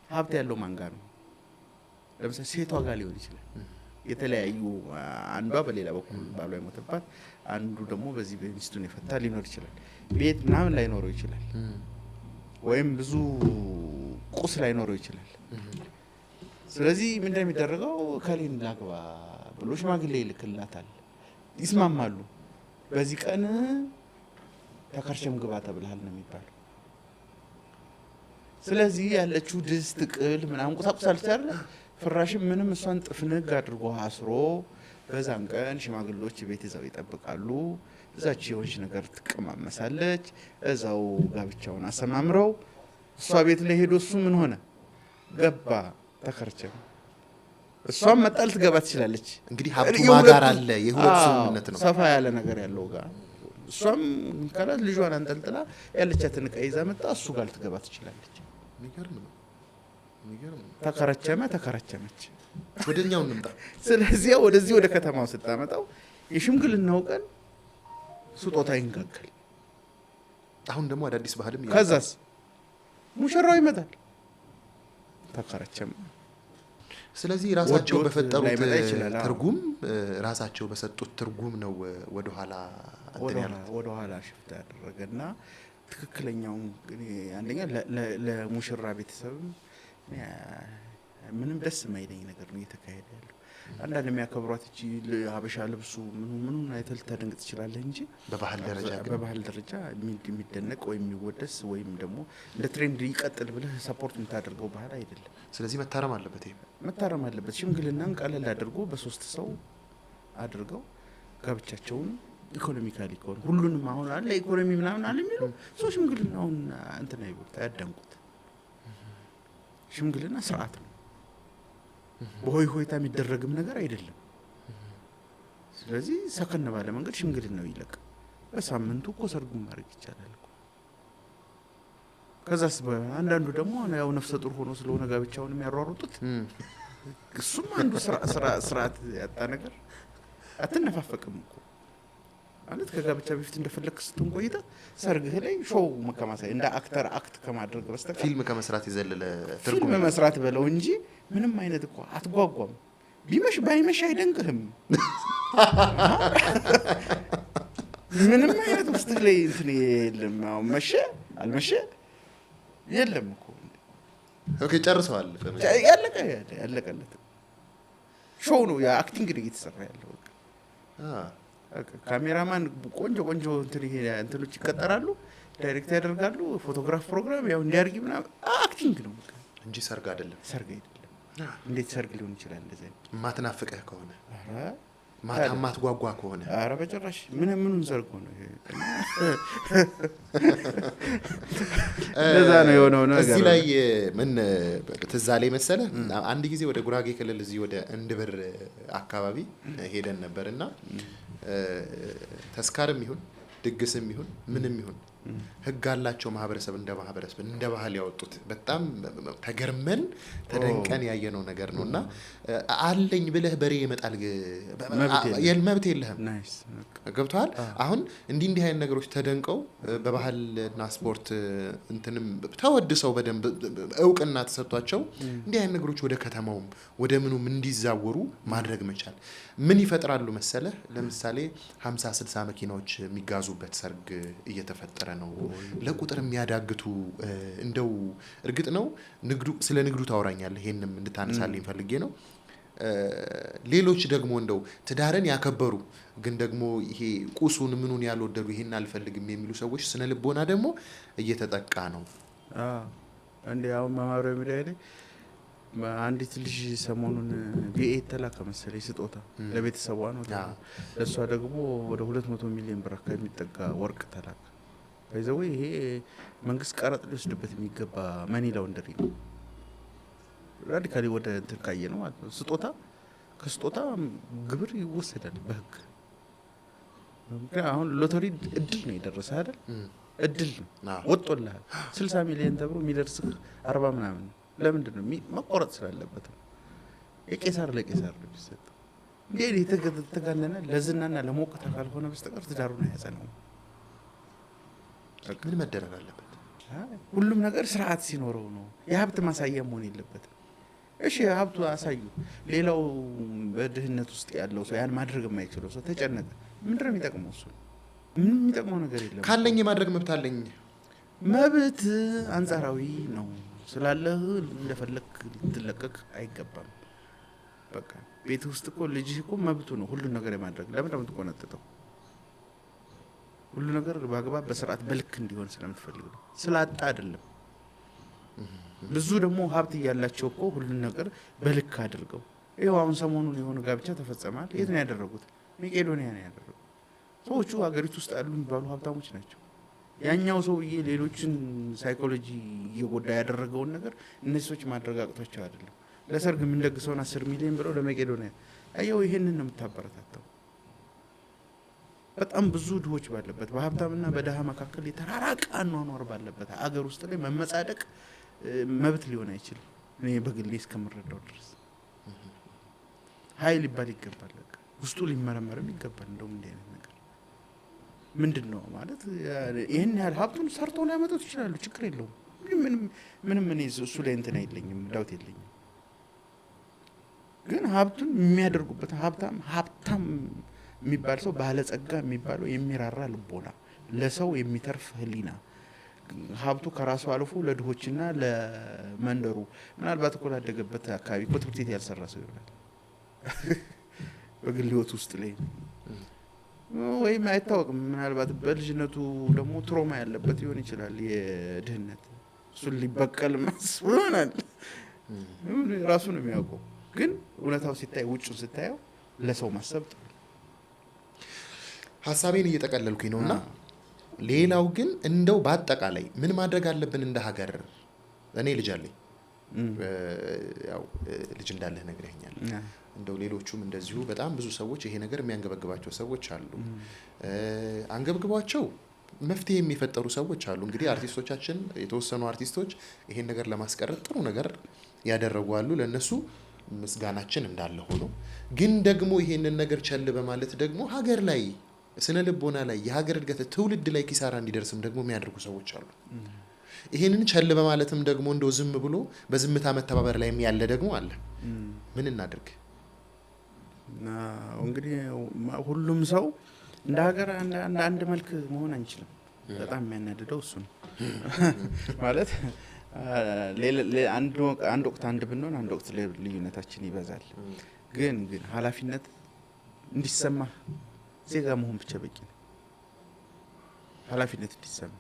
ሀብት ያለው ማን ጋር ነው? ለምሳሌ ሴቷ ጋር ሊሆን ይችላል። የተለያዩ አንዷ በሌላ በኩል ባሏ የሞተባት፣ አንዱ ደግሞ በዚህ በሚስቱን የፈታ ሊኖር ይችላል። ቤት ምናምን ላይኖረው ይችላል፣ ወይም ብዙ ቁስ ላይኖረው ይችላል። ስለዚህ ምን እንደሚደረገው ከሌን ላግባ ብሎ ሽማግሌ ይልክላታል። ይስማማሉ። በዚህ ቀን ተከርሸም ግባ ተብልሃል ነው የሚባለው። ስለዚህ ያለችው ድስት፣ ቅል ምናምን ቁሳቁስ አለች አይደል? ፍራሽም ምንም እሷን ጥፍንግ አድርጎ አስሮ በዛን ቀን ሽማግሌዎች ቤት ይዘው ይጠብቃሉ። እዛች የሆነች ነገር ትቀማመሳለች። እዛው ጋብቻውን አሰማምረው እሷ ቤት ላይ ሄዶ እሱ ምን ሆነ ገባ ተከርቸም። እሷም መጣል ትገባ ትችላለች። እንግዲህ ሀብቱ ማጋር አለ፣ የሁለት ስምምነት ነው፣ ሰፋ ያለ ነገር ያለው ጋር እሷም ካላት ልጇን አንጠልጥላ ያለቻትን ዕቃ ይዛ መጣ እሱ ጋር ልትገባ ትችላለች። የሚገርም ነው። ተከረቸመች። ወደኛው እንምጣ። ስለዚህ ወደዚህ ወደ ከተማው ስታመጣው የሽምግልናው ቀን ስጦታ ይንጋጋል። አሁን ደግሞ አዳዲስ ባህልም ከዛስ ሙሽራው ይመጣል ተከረቸመ። ስለዚህ ራሳቸው በፈጠሩት ትርጉም ራሳቸው በሰጡት ትርጉም ነው ወደ ኋላ ሽፍታ ያደረገና ትክክለኛው አንደኛ ለሙሽራ ቤተሰብ ምንም ደስ የማይለኝ ነገር ነው እየተካሄደ ያለው። አንዳንድ የሚያከብሯት እቺ ሀበሻ ልብሱ ምኑን አይተህ ልታደንቅ ትችላለህ እንጂ በባህል ደረጃ የሚደነቅ ወይም የሚወደስ ወይም ደግሞ እንደ ትሬንድ ይቀጥል ብለህ ሰፖርት የምታደርገው ባህል አይደለም። ስለዚህ መታረም አለበት። ሽምግልናን ቀለል አድርጎ በ3 ሰው አድርገው ጋብቻቸውን ኢኮኖሚካሊ ከሆነ ሁሉንም አሁን አለ ኢኮኖሚ ምናምን አለ የሚሉ ሰው ሽምግልናውን እንትን አይሉት አያዳንቁት። ሽምግልና ስርዓት ነው፣ በሆይ ሆይታ የሚደረግም ነገር አይደለም። ስለዚህ ሰከን ባለ መንገድ ሽምግልናው ይለቅ። በሳምንቱ እኮ ሰርጉን ማድረግ ይቻላል እኮ። ከዛስ አንዳንዱ ደግሞ ያው ነፍሰ ጡር ሆኖ ስለሆነ ጋብቻውን የሚያሯሩጡት እሱም አንዱ ስርዓት ያጣ ነገር። አትነፋፈቅም እኮ ማለት ከጋብቻ በፊት እንደፈለክ ስትሆን ቆይታ ሰርግህ ላይ ሾው መከማሳይ እንደ አክተር አክት ከማድረግ በስተቀር ፊልም ከመስራት ይዘለለ ፊልም መስራት በለው እንጂ ምንም አይነት እኮ አትጓጓም። ቢመሽ ባይመሽ አይደንቅህም። ምንም አይነት ውስጥ ላይ እንትን የለም። አሁን መሸ አልመሸ የለም እኮ ኦኬ ጨርሰዋል። ያለቀለት ሾው ነው። ያ አክቲንግ ነው እየተሰራ ያለው። ካሜራማን ቆንጆ እንትን ይሄ እንትኖች ይቀጠራሉ፣ ዳይሬክት ያደርጋሉ፣ ፎቶግራፍ ፕሮግራም ያው እንዲያርጊ ምናምን አክቲንግ ነው እንጂ ሰርግ አይደለም። ሰርግ አይደለም። እንዴት ሰርግ ሊሆን ይችላል? እንደዚህ ማትናፍቀህ ከሆነ ማትጓጓ ከሆነ ኧረ በጭራሽ ምኑን ሰርግ ነው ይሄ? እንደዛ ነው የሆነው ነገር። እዚህ ላይ ምን ትዝ አለኝ መሰለህ፣ አንድ ጊዜ ወደ ጉራጌ ክልል እዚህ ወደ እንድብር አካባቢ ሄደን ነበርና ተስካርም ይሁን ድግስም ይሁን ምንም ይሁን ህግ አላቸው። ማህበረሰብ እንደ ባህል ያወጡት በጣም ተገርመን ተደንቀን ያየነው ነገር ነውና አለኝ ብለህ በሬ ይመጣል መብት የለህም። ገብቶሃል? አሁን እንዲህ አይነት ነገሮች ተደንቀው በባህልና ስፖርት እንትንም ተወድሰው በደንብ እውቅና ተሰጥቷቸው እንዲህ አይነት ነገሮች ወደ ከተማውም ወደ ምኑም እንዲዛወሩ ማድረግ መቻል ምን ይፈጥራሉ መሰለህ? ለምሳሌ 50-60 መኪናዎች የሚጋዙበት ሰርግ እየተፈጠረ ነው። ለቁጥር የሚያዳግቱ እንደው እርግጥ ነው ስለ ንግዱ ታወራኛለህ፣ ይሄንም እንድታነሳልኝ ፈልጌ ነው። ሌሎች ደግሞ እንደው ትዳርን ያከበሩ ግን ደግሞ ይሄ ቁሱን ምኑን ያልወደዱ ይሄን አልፈልግም የሚሉ ሰዎች ስነ ልቦና ደግሞ እየተጠቃ ነው። እንዴ አሁን ማህበራዊ ሚዲያ ላይ አንዲት ልጅ ሰሞኑን ቪኤ ተላከ መሰለኝ ስጦታ ለቤተሰቧ ነው። ለእሷ ደግሞ ወደ 200 ሚሊዮን ብር አካባቢ የሚጠጋ ወርቅ ተላከ። በዛው ይሄ መንግስት ቀረጥ ሊወስድበት የሚገባ መኒ ላውንደሪ ነው። ራዲካሊ ወደ እንትን ካየ ነው ማለት ነው። ከስጦታ ግብር ይወሰዳል በህግ። አሁን ሎተሪ እድል ነው የደረሰ አይደል? እድል ነው ወጥቶልሃል። 60 ሚሊዮን ተብሎ የሚደርስህ 40 ምናምን ለምንድን ነው መቆረጥ ስላለበት ነው። የቄሳር ለቄሳር ነው የሚሰጠው። እንዴ የተጋነነ ለዝናና ለሞቅታ ካልሆነ በስተቀር ትዳሩን አያጸናው። ምን መደረግ አለበት? ሁሉም ነገር ስርዓት ሲኖረው ነው። የሀብት ማሳያ መሆን የለበትም። እሺ ሀብቱ አሳዩ። ሌላው በድህነት ውስጥ ያለው ሰው ያን ማድረግ የማይችለው ሰው ተጨነቀ። ምንድን ነው የሚጠቅመው? እሱ ምንም የሚጠቅመው ነገር የለም። ካለኝ የማድረግ መብት አለኝ። መብት አንጻራዊ ነው። ስላለህ እንደፈለክ ልትለቀቅ አይገባም። በቃ ቤት ውስጥ እኮ ልጅህ እኮ መብቱ ነው ሁሉን ነገር የማድረግ። ለምን የምትቆነጥጠው? ሁሉ ነገር በአግባብ በስርዓት በልክ እንዲሆን ስለምትፈልግ ነው። ስላጣ አይደለም። ብዙ ደግሞ ሀብት እያላቸው እኮ ሁሉን ነገር በልክ አድርገው ይኸው አሁን ሰሞኑን የሆነ ጋብቻ ተፈጸማል። የት ነው ያደረጉት? መቄዶንያ ነው ያደረጉት። ሰዎቹ ሀገሪቱ ውስጥ ያሉ የሚባሉ ሀብታሞች ናቸው። ያኛው ሰውዬ ሌሎችን ሳይኮሎጂ እየጎዳ ያደረገውን ነገር እነዚህ ሰዎች ማድረግ አቅቷቸው አይደለም። ለሰርግ የምንደግሰውን 10 ሚሊዮን ብለው ለመቄዶንያ አየው። ይሄንን ነው የምታበረታተው። በጣም ብዙ ድሆች ባለበት በሀብታምና በደሃ መካከል የተራራቀ አኗኗር ባለበት አገር ውስጥ ላይ መመጻደቅ መብት ሊሆን አይችልም። እኔ በግሌ እስከምረዳው ድረስ ኃይል ሊባል ይገባል። ውስጡ ሊመረመርም ይገባል። እንደውም እንዲህ አይነት ነገር ምንድን ነው ማለት ይህን ያህል ሀብቱን ሰርተው ሊያመጡት ይችላሉ። ችግር የለውም። ምንም እኔ እሱ ላይ እንትን አይለኝም፣ ዳውት የለኝም። ግን ሀብቱን የሚያደርጉበት ሀብታም የሚባል ሰው ባለጸጋ የሚባለው የሚራራ ልቦና፣ ለሰው የሚተርፍ ህሊና፣ ሀብቱ ከራሱ አልፎ ለድሆችና ለመንደሩ ምናልባት እኮ ላደገበት አካባቢ እኮ ትምህርት ቤት ያልሰራ ሰው ይሆናል በግል ህይወት ውስጥ ላይ ወይም አይታወቅም። ምናልባት በልጅነቱ ደግሞ ትሮማ ያለበት ሊሆን ይችላል። የድህነት እሱን ሊበቀል ማስብ ይሆናል። ራሱ ነው የሚያውቀው። ግን እውነታው ሲታይ ውጭ ስታየው ለሰው ማሰብ ጥሩ። ሀሳቤን እየጠቀለልኩኝ ነውና ሌላው ግን እንደው በአጠቃላይ ምን ማድረግ አለብን እንደ ሀገር? እኔ ልጅ አለኝ ያው ልጅ እንዳለህ ነግረኸኛል። እንደው ሌሎቹም እንደዚሁ በጣም ብዙ ሰዎች ይሄ ነገር የሚያንገበግባቸው ሰዎች አሉ። አንገብግቧቸው መፍትሄ የሚፈጠሩ ሰዎች አሉ። እንግዲህ አርቲስቶቻችን የተወሰኑ አርቲስቶች ይሄን ነገር ለማስቀረት ጥሩ ነገር ያደረጉ አሉ። ለነሱ ምስጋናችን እንዳለ ሆኖ ግን ደግሞ ይሄንን ነገር ቸል በማለት ደግሞ ሀገር ላይ ስነ ልቦና ላይ የሀገር እድገት ትውልድ ላይ ኪሳራ እንዲደርስም ደግሞ የሚያደርጉ ሰዎች አሉ። ይሄንን ቸል በማለትም ደግሞ እንደው ዝም ብሎ በዝምታ መተባበር ላይ ያለ ደግሞ አለ። ምን እናድርግ? እንግዲህ ሁሉም ሰው እንደ ሀገር አንድ መልክ መሆን አንችልም። በጣም የሚያናድደው እሱ ነው። ማለት አንድ ወቅት አንድ ብንሆን አንድ ወቅት ልዩነታችን ይበዛል። ግን ኃላፊነት እንዲሰማ ዜጋ መሆን ብቻ በቂ ነው። ኃላፊነት እንዲሰማ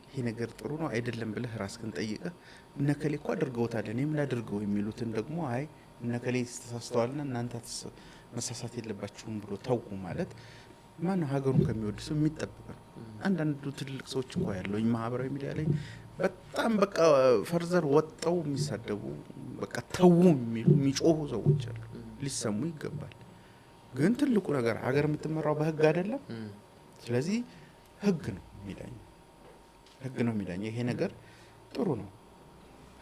ይሄ ነገር ጥሩ ነው አይደለም ብለህ ራስህን ጠይቀህ እነከሌ እኮ አድርገውታል እኔም ላድርገው የሚሉትን ደግሞ አይ እነከሌ ተሳስተዋልና እናንተ መሳሳት የለባችሁም ብሎ ተውቁ ማለት ማነው ሀገሩን ከሚወድ ሰው የሚጠበቅ ነው። አንዳንዱ ትልልቅ ሰዎች እንኳ ያለው ማህበራዊ ሚዲያ ላይ በጣም በቃ ፈርዘር ወጣው የሚሳደቡ በቃ ተው የሚሉ የሚጮሁ ሰዎች አሉ። ሊሰሙ ይገባል። ግን ትልቁ ነገር ሀገር የምትመራው በህግ አይደለም። ስለዚህ ህግ ነው የሚዳኘው። ይሄ ነገር ጥሩ ነው።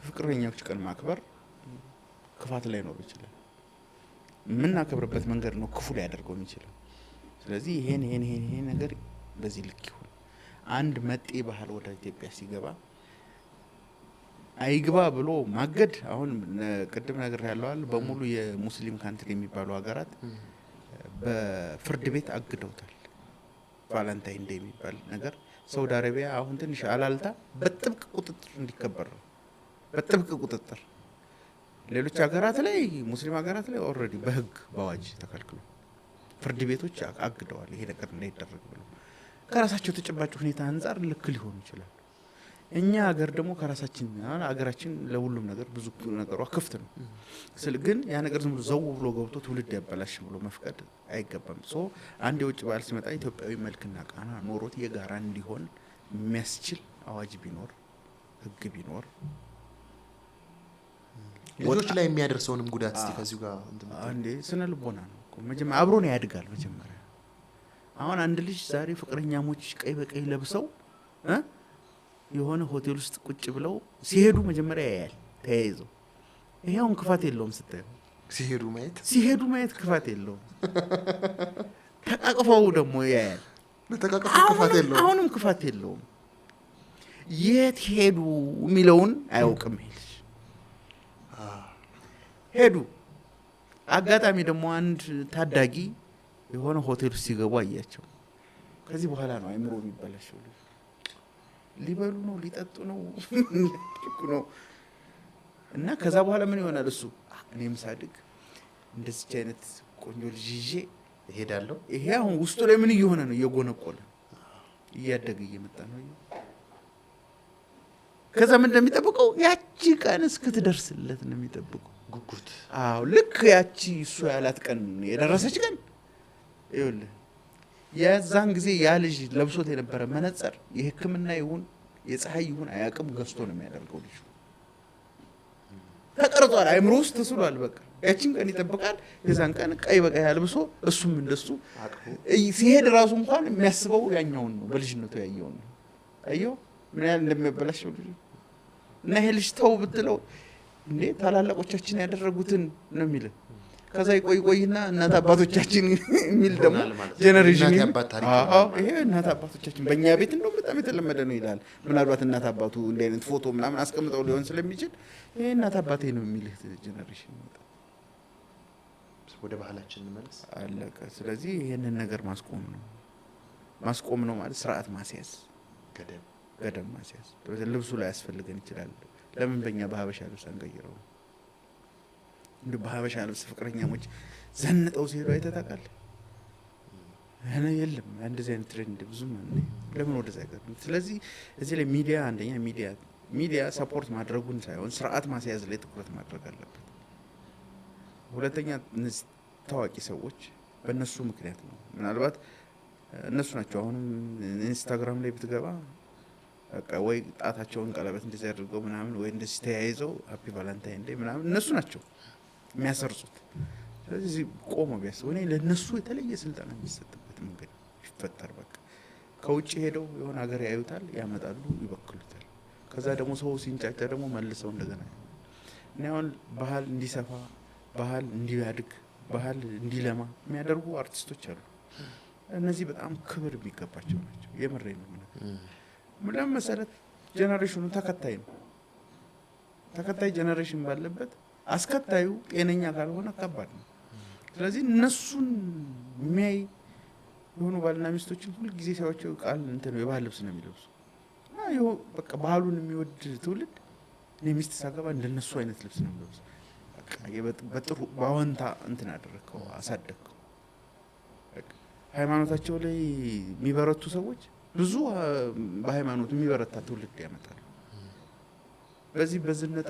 ፍቅረኛዎች ቀን ማክበር ክፋት ላይ ነው ይችላል። የምናከብርበት መንገድ ነው ክፉ ላይ ያደርገው የሚችለው። ስለዚህ ይሄን ነገር በዚህ ልክ ይሁን። አንድ መጤ ባህል ወደ ኢትዮጵያ ሲገባ አይግባ ብሎ ማገድ አሁን ቅድም ነገር ያለዋል በሙሉ የሙስሊም ካንትሪ የሚባሉ ሀገራት በፍርድ ቤት አግደውታል። ቫለንታይን ዴይ የሚባል ነገር ሳውዲ አረቢያ አሁን ትንሽ አላልታ በጥብቅ ቁጥጥር እንዲከበር ነው። በጥብቅ ቁጥጥር ሌሎች ሀገራት ላይ ሙስሊም ሀገራት ላይ ኦልሬዲ በህግ በአዋጅ ተከልክሎ ፍርድ ቤቶች አግደዋል። ይሄ ነገር እንዳይደረግ ብለው ከራሳቸው ተጨባጭ ሁኔታ አንፃር ልክ ሊሆኑ ይችላል። እኛ ሀገር ደግሞ ከራሳችን ሀገራችን ለሁሉም ነገር ብዙ ነገሯ ክፍት ነው። ግን ያ ነገር ዝም ብሎ ዘው ብሎ ገብቶ ትውልድ ያበላሽ ብሎ መፍቀድ አይገባም። አንድ የውጭ ባህል ሲመጣ ኢትዮጵያዊ መልክና ቃና ኖሮት የጋራ እንዲሆን የሚያስችል አዋጅ ቢኖር ህግ ቢኖር ልጆች ላይ የሚያደርሰውንም ጉዳት እስቲ ከዚሁ ጋር አንዴ ስነ ልቦና ነው መጀመሪያ አብሮ ነው ያድጋል። መጀመሪያ አሁን አንድ ልጅ ዛሬ ፍቅረኛሞች ቀይ በቀይ ለብሰው የሆነ ሆቴል ውስጥ ቁጭ ብለው ሲሄዱ መጀመሪያ ያያል ተያይዘው። ይሄውን ክፋት የለውም ስታዩ ሲሄዱ ማየት ክፋት የለውም። ተቃቅፈው ደግሞ ያያል አሁንም ክፋት የለውም። የት ሄዱ የሚለውን አያውቅም። ሄዱ አጋጣሚ ደግሞ አንድ ታዳጊ የሆነ ሆቴል ውስጥ ሲገቡ አያቸው። ከዚህ በኋላ ነው አይምሮ የሚበላሸው። ሊበሉ ነው ሊጠጡ ነው ነው እና ከዛ በኋላ ምን ይሆናል? እሱ እኔም ሳድግ እንደዚህ አይነት ቆንጆ ልጅ ይዤ እሄዳለሁ። ይሄ አሁን ውስጡ ላይ ምን እየሆነ ነው? እየጎነቆለ እያደገ እየመጣ ነው። ከዛ ምን እንደሚጠብቀው ያቺ ቀን እስክትደርስለት ነው የሚጠብቀው። ጉጉት። አዎ ልክ ያቺ እሱ ያላት ቀን የደረሰች ቀን ይኸውልህ የዛን ጊዜ ያ ልጅ ለብሶት የነበረ መነጽር የሕክምና ይሁን የፀሐይ ይሁን አያውቅም፣ ገዝቶ ነው የሚያደርገው። ልጅ ተቀርጿል፣ አይምሮ ውስጥ ተስሏል። በቃ ያቺን ቀን ይጠብቃል። የዛን ቀን ቀይ በቀይ አልብሶ እሱም እንደሱ ሲሄድ ራሱ እንኳን የሚያስበው ያኛውን ነው፣ በልጅነቱ ያየውን ነው። አየው ምን ያህል እንደሚያበላሸው ልጅ እና ይሄ ልጅ ተው ብትለው እንዴ ታላላቆቻችን ያደረጉትን ነው የሚለው። ከዛ ይቆይና እናት አባቶቻችን የሚል ደግሞ ጄኔሬሽን ይሄ እናት አባቶቻችን በእኛ ቤት እንደው በጣም የተለመደ ነው ይላል። ምናልባት እናት አባቱ እንዲህ አይነት ፎቶ ምናምን አስቀምጠው ሊሆን ስለሚችል ይሄ እናት አባቴ ነው የሚል ጄኔሬሽን ይመጣል። ወደ ባህላችን እንመለስ አለቀ። ስለዚህ ይሄንን ነገር ማስቆም ነው ማለት ስርዓት ማስያዝ፣ ገደብ ማስያዝ። ልብሱ ላይ ያስፈልገን ይችላል። ለምን በእኛ በሀበሻ ልብስ አንቀይረው? እንደ በሀበሻ ልብስ ፍቅረኛሞች ዘንጠው ሲሄዱ አይተታቃል? እኔ የለም እንደዚህ አይነት ትሬንድ ብዙም ለምን ወደዛ አይቀርም? ስለዚህ እዚህ ላይ ሚዲያ አንደኛ ሚዲያ ሰፖርት ማድረጉን ሳይሆን ስርዓት ማስያዝ ላይ ትኩረት ማድረግ አለበት። ሁለተኛ እነዚህ ታዋቂ ሰዎች በእነሱ ምክንያት ነው ምናልባት እነሱ ናቸው። አሁንም ኢንስታግራም ላይ ብትገባ በቃ ወይ ጣታቸውን ቀለበት እንደዚህ አድርገው ምናምን ወይ እንደዚህ ተያይዘው ሃፒ ቫለንታይን ዴይ ምናምን እነሱ ናቸው የሚያሰርጹት። ስለዚህ ቆሞ ቢያስቡ እኔ ለነሱ የተለየ ስልጠና የሚሰጥበት መንገድ ይፈጠር። በቃ ከውጭ ሄደው የሆነ ሀገር ያዩታል፣ ያመጣሉ፣ ይበክሉታል። ከዛ ደግሞ ሰው ሲንጫጫ ደግሞ መልሰው እንደገና እኔ አሁን ባህል እንዲሰፋ፣ ባህል እንዲያድግ፣ ባህል እንዲለማ የሚያደርጉ አርቲስቶች አሉ። እነዚህ በጣም ክብር የሚገባቸው ናቸው። የምሬ ነው። ለምን መሰረት ጀነሬሽኑ ተከታይ ነው። ተከታይ ጀነሬሽን ባለበት አስከታዩ ጤነኛ ካልሆነ ከባድ ነው። ስለዚህ እነሱን የሚያይ የሆኑ ባልና ሚስቶችን ሁሉ ጊዜ ሲያዩቸው ቃል እንትን የባህል ልብስ ነው የሚለብሱ እና በቃ ባህሉን የሚወድ ትውልድ እኔ ሚስት ሳገባ እንደነሱ አይነት ልብስ ነው የሚለብሱ። በቃ በጥሩ በአዎንታ እንትን አደረከው፣ አሳደግከው። ሃይማኖታቸው ላይ የሚበረቱ ሰዎች ብዙ በሃይማኖት የሚበረታ ትውልድ ያመጣሉ። በዚህ በዝነጣ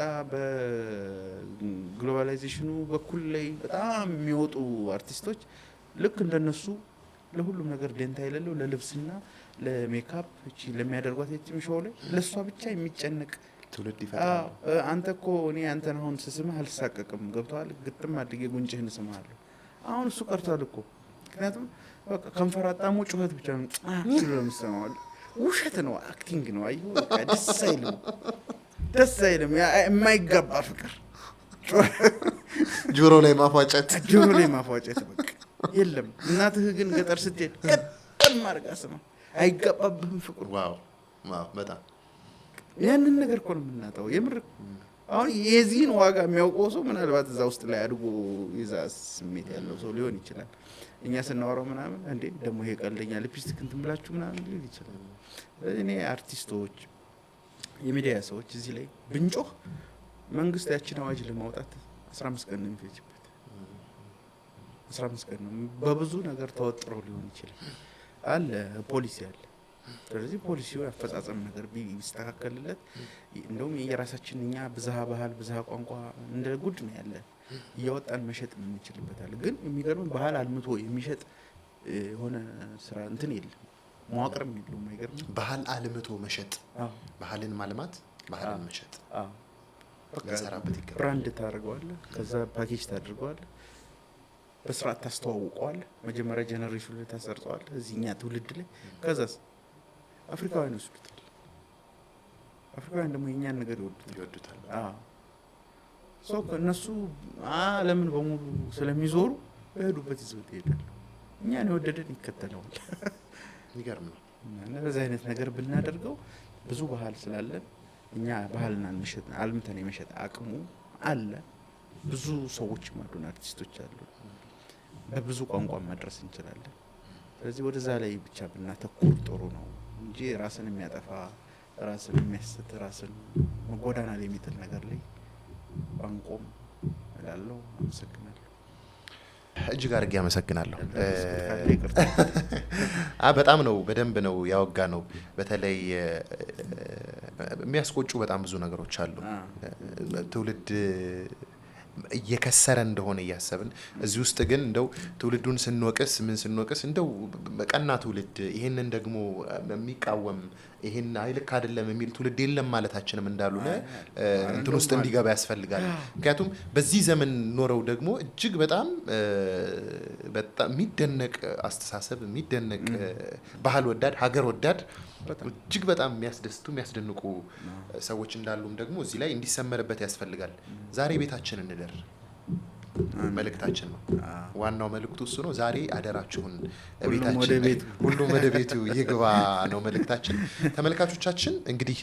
በግሎባላይዜሽኑ በኩል ላይ በጣም የሚወጡ አርቲስቶች ልክ እንደነሱ ለሁሉም ነገር ደንታ የሌለው ለልብስና ለሜካፕ እቺ ለሚያደርጓት የቲም ሾው ላይ ለሷ ብቻ የሚጨነቅ ትውልድ ይፈጥራል። አንተ እኮ እኔ አንተን አሁን ስስምህ አልሳቀቅም፣ ገብቶሃል? ግጥም አድርጌ ጉንጭህን ስምሃለሁ። አሁን እሱ ቀርቷል እኮ። ምክንያቱም በቃ ከንፈራጣሙ ጩኸት ብቻ ነው ሲሉ ለምሰማው ውሸት ነው፣ አክቲንግ ነው። አየሁ በቃ ደስ አይልም፣ ደስ አይልም። የማይገባ ፍቅር ጆሮ ላይ ማፏጨት፣ ጆሮ ላይ ማፏጨት በቃ የለም። እናትህ ግን ገጠር ስትሄድ ቀጥም አድርጋ ስማ፣ አይገባብህም ፍቅሩ። ዋው ዋው! በጣም ያንን ነገር እኮ ነው የምናጣው። የምር አሁን የዚህን ዋጋ የሚያውቀው ሰው ምናልባት እዛ ውስጥ ላይ አድጎ የዛ ስሜት ያለው ሰው ሊሆን ይችላል። እኛ ስናወራው ምናምን እንዴ ደግሞ ይሄ ቀልደኛ ሊፕስቲክ እንትን ብላችሁ ምናምን ሊል ይችላል። እኔ አርቲስቶች፣ የሚዲያ ሰዎች እዚህ ላይ ብንጮህ መንግስት ያችን አዋጅ ለማውጣት 15 ቀን ነው የሚፈጅበት። 15 ቀን ነው። በብዙ ነገር ተወጥሮ ሊሆን ይችላል አለ ፖሊሲ አለ። ስለዚህ ፖሊሲው ያፈጻጸም ነገር ቢስተካከልለት እንደውም የራሳችን እኛ ብዝሃ ባህል ብዝሃ ቋንቋ እንደ ጉድ ነው ያለ እያወጣን መሸጥ እንችልበታለን። ግን የሚገርም ባህል አልምቶ የሚሸጥ የሆነ ስራ እንትን የለም፣ መዋቅርም የለውም። አይገርም? ባህል አልምቶ መሸጥ፣ ባህልን ማልማት፣ ባህልን መሸጥ ለሰራበት ይገባል። ብራንድ ታደርገዋለህ፣ ከዛ ፓኬጅ ታደርገዋለህ፣ በስርዓት ታስተዋውቀዋለህ። መጀመሪያ ጀነሬሽኑ ላይ ታሰርጸዋለህ እዚህኛ ትውልድ ላይ። ከዛስ አፍሪካውያን ይወስዱታል። አፍሪካውያን ደግሞ የኛን ነገር ይወዱታል። ሰው እነሱ ዓለምን በሙሉ ስለሚዞሩ በሄዱበት ይዘውት ይሄዳሉ። እኛን የወደደን ይከተለዋል። ይገርም ነው። በዚህ አይነት ነገር ብናደርገው ብዙ ባህል ስላለን እኛ ባህልና አልምተን የመሸጥ አቅሙ አለ። ብዙ ሰዎች አሉን፣ አርቲስቶች አሉ። በብዙ ቋንቋ ማድረስ እንችላለን። ስለዚህ ወደዛ ላይ ብቻ ብናተኩር ጥሩ ነው እንጂ ራስን የሚያጠፋ ራስን የሚያስት ራስን ጎዳና ላይ የሚጥል ነገር ላይ ባንቆም እላለሁ። አመሰግናለሁ። እጅግ አድርጌ አመሰግናለሁ። በጣም ነው በደንብ ነው ያወጋ ነው። በተለይ የሚያስቆጩ በጣም ብዙ ነገሮች አሉ። ትውልድ እየከሰረ እንደሆነ እያሰብን እዚህ ውስጥ ግን እንደው ትውልዱን ስንወቅስ እንደው በቀና ትውልድ ይሄንን ደግሞ የሚቃወም ይሄን አይልክ አይደለም የሚል ትውልድ የለም ማለታችንም እንዳሉነ እንትን ውስጥ እንዲገባ ያስፈልጋል። ምክንያቱም በዚህ ዘመን ኖረው ደግሞ እጅግ በጣም የሚደነቅ አስተሳሰብ የሚደነቅ ባህል ወዳድ ሀገር ወዳድ እጅግ በጣም የሚያስደስቱ የሚያስደንቁ ሰዎች እንዳሉም ደግሞ እዚህ ላይ እንዲሰመርበት ያስፈልጋል። ዛሬ ቤታችን እንደር መልእክታችን ነው። ዋናው መልእክቱ እሱ ነው። ዛሬ አደራችሁን ቤታችን ሁሉም ወደ ቤቱ ይግባ ነው መልእክታችን። ተመልካቾቻችን እንግዲህ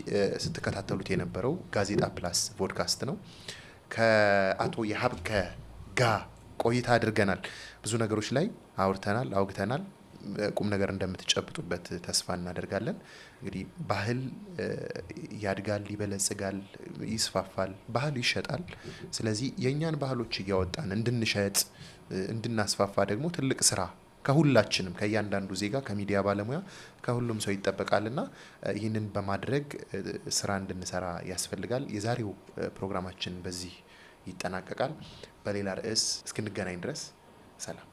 ስትከታተሉት የነበረው ጋዜጣ ፕላስ ፖድካስት ነው። ከአቶ የሀብከ ጋር ቆይታ አድርገናል። ብዙ ነገሮች ላይ አውግተናል። ቁም ነገር እንደምትጨብጡበት ተስፋ እናደርጋለን። እንግዲህ ባህል ያድጋል፣ ይበለጽጋል፣ ይስፋፋል፣ ባህል ይሸጣል። ስለዚህ የእኛን ባህሎች እያወጣን እንድንሸጥ እንድናስፋፋ ደግሞ ትልቅ ስራ ከሁላችንም ከእያንዳንዱ ዜጋ ከሚዲያ ባለሙያ ከሁሉም ሰው ይጠበቃልና ይህንን በማድረግ ስራ እንድንሰራ ያስፈልጋል። የዛሬው ፕሮግራማችን በዚህ ይጠናቀቃል። በሌላ ርዕስ እስክንገናኝ ድረስ ሰላም።